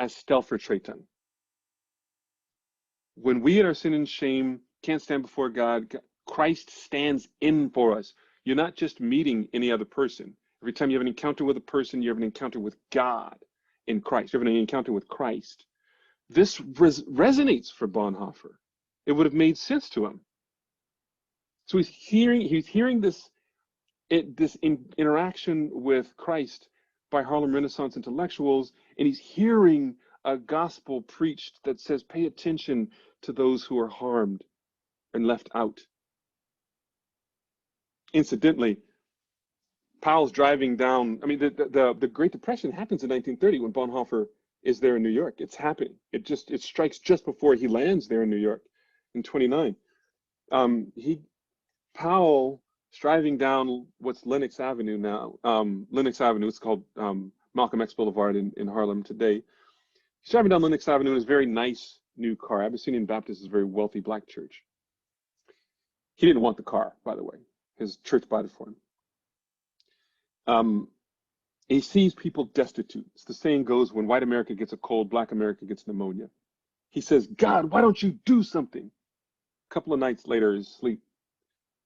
as stellvertretern. When we in our sin and shame can't stand before God, Christ stands in for us. You're not just meeting any other person. Every time you have an encounter with a person, you have an encounter with God in Christ. You have an encounter with Christ. This resonates for Bonhoeffer. It would have made sense to him. So he's hearing this interaction with Christ by Harlem Renaissance intellectuals, and he's hearing a gospel preached that says, pay attention to those who are harmed and left out. Incidentally, Powell's driving down. I mean, the Great Depression happens in 1930 when Bonhoeffer is there in New York. It's happening. It strikes just before he lands there in New York in 29. Powell is driving down what's Lenox Avenue now. Lenox Avenue, it's called Malcolm X Boulevard in Harlem today. He's driving down Lenox Avenue in his very nice new car. Abyssinian Baptist is a very wealthy Black church. He didn't want the car, by the way. His church bought it for him. He sees people destitute. It's the saying goes, when white America gets a cold, Black America gets pneumonia. He says, God, why don't you do something? A couple of nights later, in his sleep,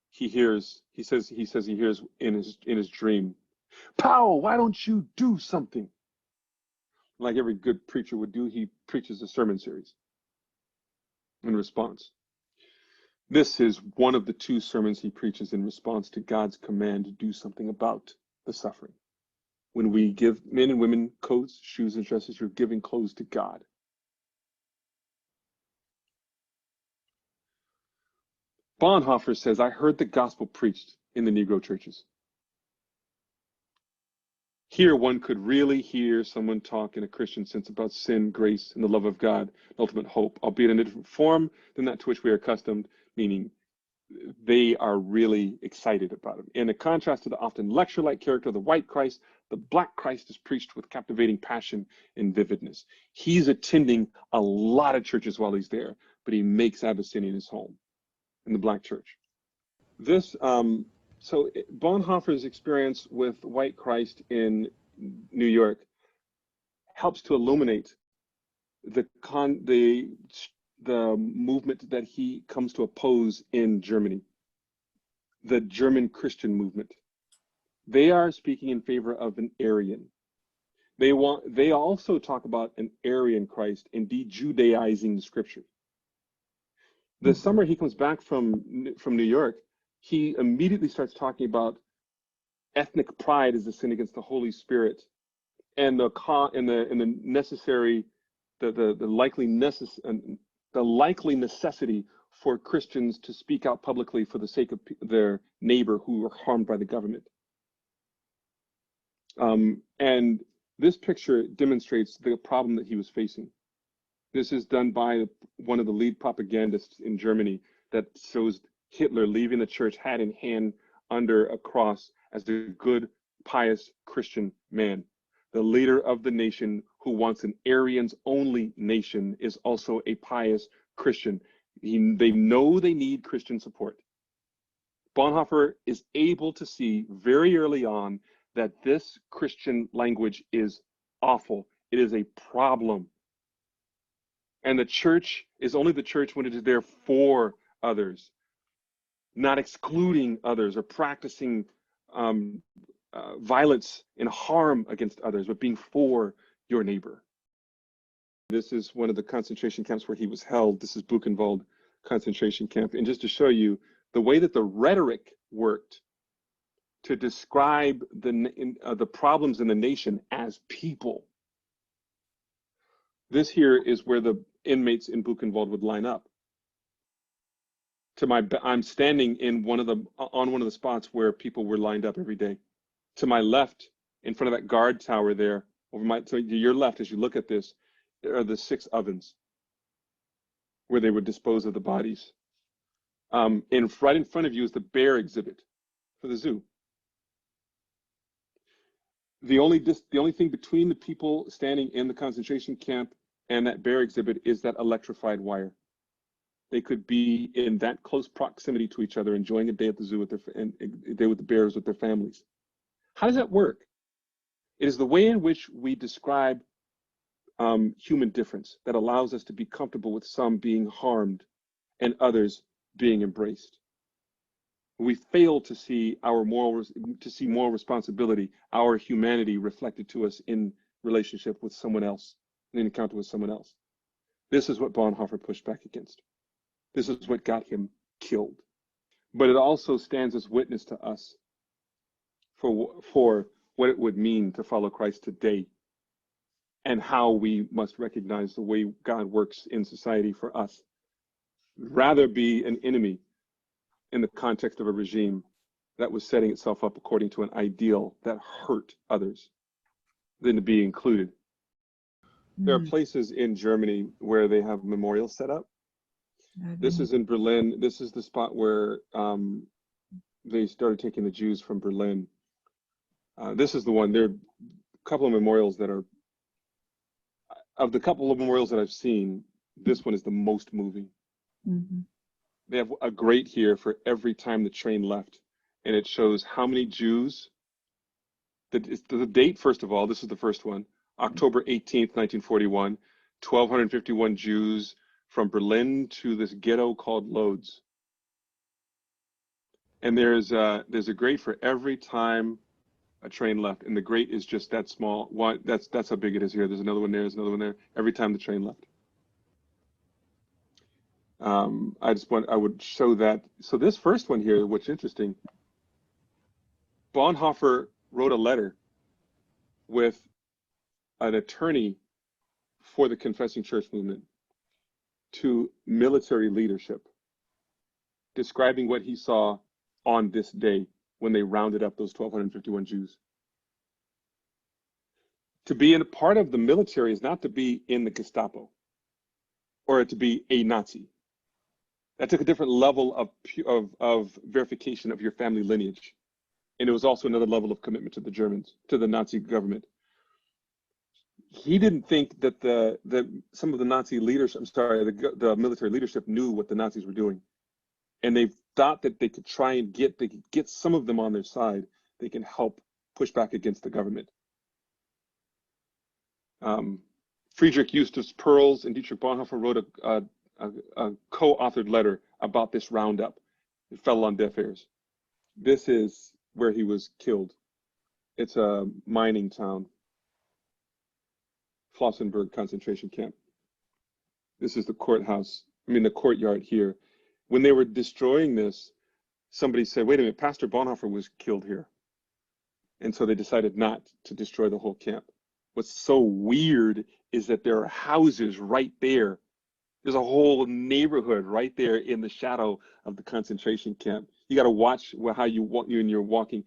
he says he hears in his dream, Powell, why don't you do something? Like every good preacher would do, he preaches a sermon series. in response. This is one of the 2 sermons he preaches in response to God's command to do something about the suffering. When we give men and women coats, shoes, and dresses, you're giving clothes to God. Bonhoeffer says, I heard the gospel preached in the Negro churches. Here one could really hear someone talk in a Christian sense about sin, grace, and the love of God, and ultimate hope, albeit in a different form than that to which we are accustomed, meaning they are really excited about it. In a contrast to the often lecture-like character of the white Christ, the black Christ is preached with captivating passion and vividness. He's attending a lot of churches while he's there, but he makes Abyssinian his home in the black church. This, so Bonhoeffer's experience with white Christ in New York helps to illuminate the movement that he comes to oppose in Germany, the German Christian movement. They are speaking in favor of an Aryan. They also talk about an Aryan Christ and de-Judaizing the scripture. The summer he comes back from New York, he immediately starts talking about ethnic pride as a sin against the Holy Spirit, and the likely necessity for Christians to speak out publicly for the sake of their neighbor who are harmed by the government. And this picture demonstrates the problem that he was facing. This is done by one of the lead propagandists in Germany that shows Hitler leaving the church hat in hand under a cross as a good, pious Christian man. The leader of the nation who wants an Aryans-only nation is also a pious Christian. They know they need Christian support. Bonhoeffer is able to see very early on that this Christian language is awful. It is a problem. And the church is only the church when it is there for others, not excluding others or practicing violence and harm against others, but being for your neighbor. This is one of the concentration camps where he was held. This is Buchenwald concentration camp. And just to show you the way that the rhetoric worked to describe the problems in the nation as people. This here is where the inmates in Buchenwald would line up. I'm standing in on one of the spots where people were lined up every day. To my left, in front of that guard tower there, to your left, as you look at this, there are the 6 ovens where they would dispose of the bodies. Right in front of you is the bear exhibit for the zoo. The only thing between the people standing in the concentration camp and that bear exhibit is that electrified wire. They could be in that close proximity to each other, enjoying a day at the zoo with a day with the bears with their families. How does that work? It is the way in which we describe human difference that allows us to be comfortable with some being harmed and others being embraced. We fail to see moral responsibility, our humanity reflected to us in relationship with someone else, in an encounter with someone else. This is what Bonhoeffer pushed back against. This is what got him killed. But it also stands as witness to us for what it would mean to follow Christ today and how we must recognize the way God works in society for us. Rather be an enemy in the context of a regime that was setting itself up according to an ideal that hurt others than to be included. There are places in Germany where they have memorials set up. This is in Berlin. This is the spot where they started taking the Jews from Berlin. This is the one. There are a couple of memorials that are, of the couple of memorials that I've seen, this one is the most moving. Mm-hmm. They have a grate here for every time the train left, and it shows how many Jews. The date, first of all, this is the first one, October 18th, 1941, 1,251 Jews from Berlin to this ghetto called Lodz. And there's a grate for every time a train left, and the grate is just that small. That's how big it is here. There's another one there, there's another one there, every time the train left. I would show that. So this first one here, what's interesting, Bonhoeffer wrote a letter with an attorney for the Confessing Church movement to military leadership, describing what he saw on this day when they rounded up those 1,251 Jews. To be in a part of the military is not to be in the Gestapo or to be a Nazi. That took a different level of verification of your family lineage. And it was also another level of commitment to the Germans, to the Nazi government. He didn't think that some of the Nazi leadership, the military leadership knew what the Nazis were doing. And they thought that they could try and get some of them on their side. They can help push back against the government. Friedrich Eustace Perls and Dietrich Bonhoeffer wrote a co-authored letter about this roundup. It fell on deaf ears. This is where he was killed. It's a mining town, Flossenburg concentration camp. This is the courthouse, the courtyard here. When they were destroying this, somebody said, wait a minute, Pastor Bonhoeffer was killed here. And so they decided not to destroy the whole camp. What's so weird is that there are houses right there. There's a whole neighborhood right there in the shadow of the concentration camp. You got to watch how you walk when you're walking.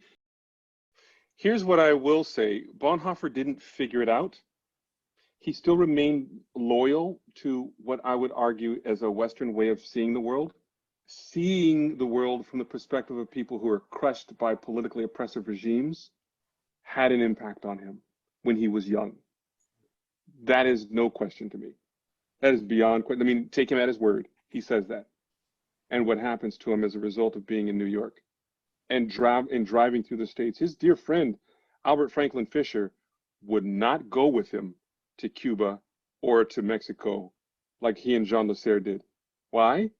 Here's what I will say. Bonhoeffer didn't figure it out. He still remained loyal to what I would argue as a Western way of seeing the world from the perspective of people who are crushed by politically oppressive regimes had an impact on him when he was young. That is no question to me. That is beyond question. Take him at his word. He says that. And what happens to him as a result of being in New York and driving through the States. His dear friend, Albert Franklin Fisher, would not go with him to Cuba or to Mexico like he and Jean Lasserre did. Why?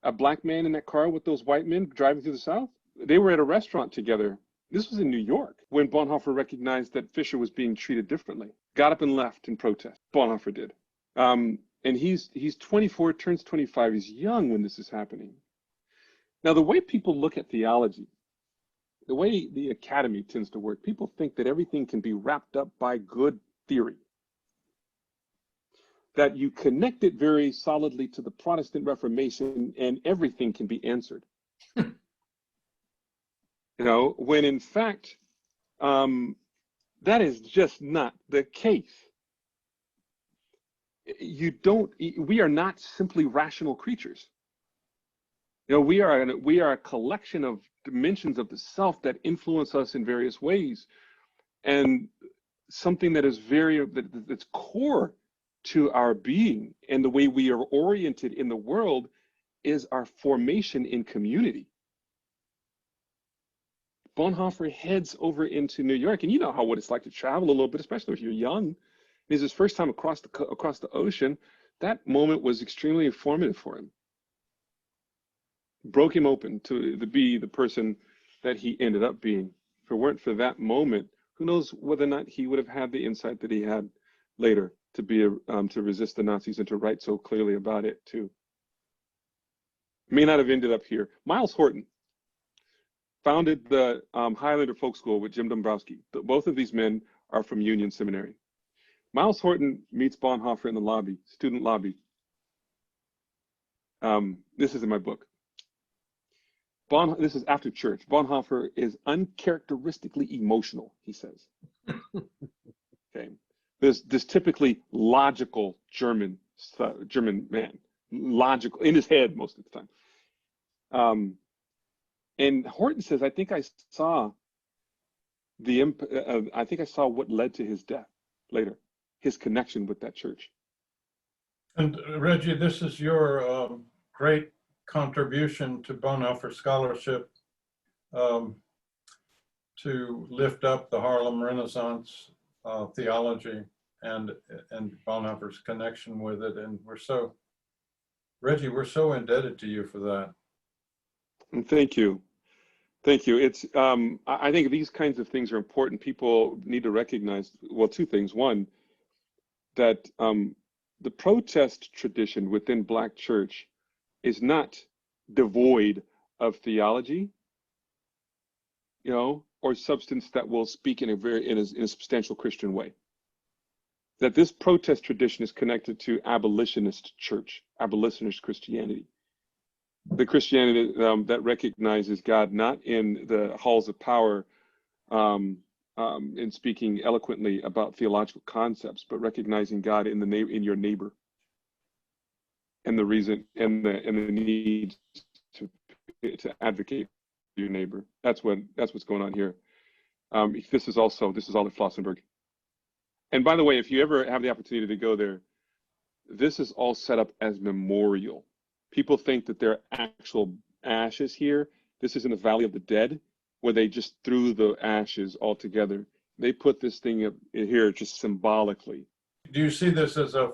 A black man in that car with those white men driving through the South? They were at a restaurant together. This was in New York when Bonhoeffer recognized that Fisher was being treated differently. Got up and left in protest. Bonhoeffer did. And he's 24, turns 25. He's young when this is happening. Now, the way people look at theology, the way the academy tends to work, people think that everything can be wrapped up by good theory. That you connect it very solidly to the Protestant Reformation and everything can be answered. When in fact, that is just not the case. We are not simply rational creatures. We are a collection of dimensions of the self that influence us in various ways. And something that is that's core to our being and the way we are oriented in the world is our formation in community. Bonhoeffer heads over into New York, and you know what it's like to travel a little bit, especially if you're young. It's his first time across the ocean. That moment was extremely informative for him. Broke him open to be the person that he ended up being. If it weren't for that moment, who knows whether or not he would have had the insight that he had later to to resist the Nazis and to write so clearly about it too. May not have ended up here. Miles Horton founded the Highlander Folk School with Jim Dombrowski. Both of these men are from Union Seminary. Miles Horton meets Bonhoeffer in the lobby, student lobby. This is in my book. This is after church. Bonhoeffer is uncharacteristically emotional, he says. Okay, this typically logical German man, logical in his head most of the time. And Horton says, I think I saw what led to his death later, his connection with that church. And Reggie, this is your great contribution to Bonhoeffer scholarship to lift up the Harlem Renaissance theology and Bonhoeffer's connection with it. And Reggie, we're so indebted to you for that. And thank you. Thank you. It's I think these kinds of things are important. People need to recognize, well, two things. One, that the protest tradition within Black church is not devoid of theology, you know, or substance that will speak in a substantial Christian way. That this protest tradition is connected to abolitionist church, abolitionist Christianity. The Christianity that recognizes God not in the halls of power in speaking eloquently about theological concepts, but recognizing God in your neighbor, and the reason and the need to advocate for your neighbor. That's what's going on here. This is all at Flossenburg. And by the way, if you ever have the opportunity to go there, this is all set up as memorial. People think that there are actual ashes here. This is in the Valley of the Dead, where they just threw the ashes all together. They put this thing up here just symbolically. Do you see this as a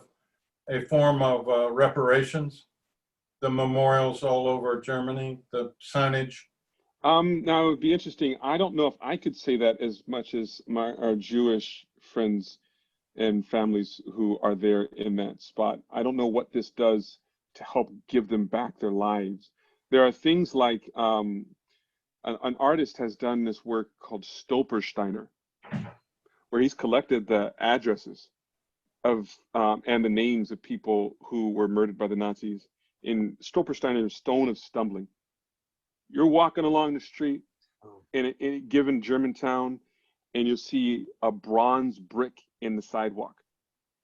form of reparations? The memorials all over Germany, the signage? Now, it would be interesting. I don't know if I could say that as much as our Jewish friends and families who are there in that spot. I don't know what this does to help give them back their lives. There are things like an artist has done this work called Stolpersteiner, where he's collected the addresses of and the names of people who were murdered by the Nazis in Stolpersteiner, Stone of Stumbling. You're walking along the street in a given German town, and you'll see a bronze brick in the sidewalk.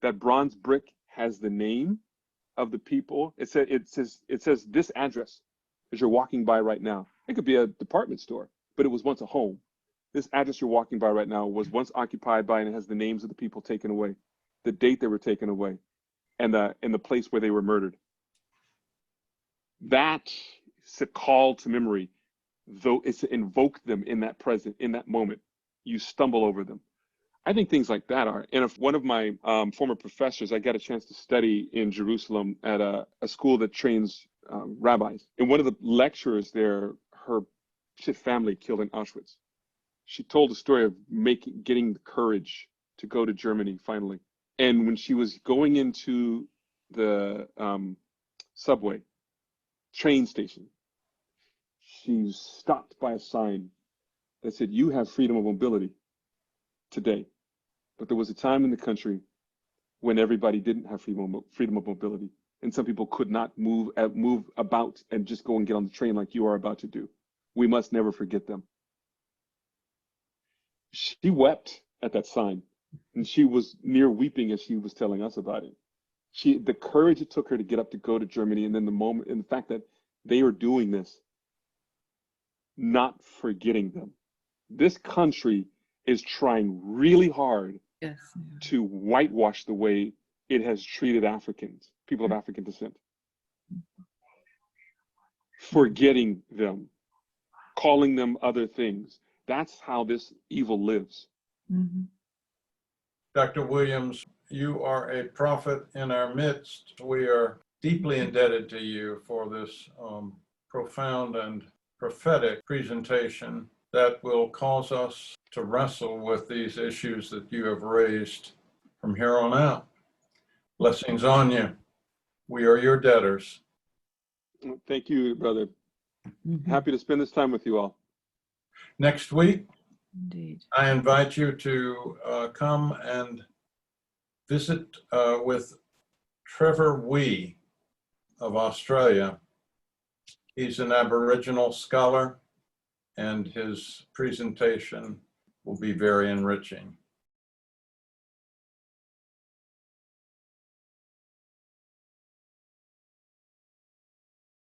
That bronze brick has the name of the people. It says this address as you're walking by right now. It could be a department store, but it was once a home. This address you're walking by right now was once occupied by, and it has the names of the people taken away, the date they were taken away, and the place where they were murdered. That's a call to memory, though it's to invoke them in that moment. You stumble over them. I think things like that are. And if one of my former professors, I got a chance to study in Jerusalem at a school that trains rabbis. And one of the lecturers there, her family killed in Auschwitz. She told the story of getting the courage to go to Germany finally. And when she was going into the subway, train station, she was stopped by a sign that said, "You have freedom of mobility today." But there was a time in the country when everybody didn't have freedom of mobility, and some people could not move about and just go and get on the train like you are about to do. We must never forget them. She wept at that sign, and she was near weeping as she was telling us about it. The courage it took her to get up to go to Germany, and then the moment, and the fact that they are doing this, not forgetting them. This country is trying really hard to whitewash the way it has treated Africans, people of African descent. Forgetting them, calling them other things. That's how this evil lives. Mm-hmm. Dr. Williams, you are a prophet in our midst. We are deeply indebted to you for this profound and prophetic presentation that will cause us to wrestle with these issues that you have raised from here on out. Blessings on you. We are your debtors. Thank you, brother. Mm-hmm. Happy to spend this time with you all. Next week, Indeed. I invite you to come and visit with Trevor Wee of Australia. He's an Aboriginal scholar, and his presentation will be very enriching.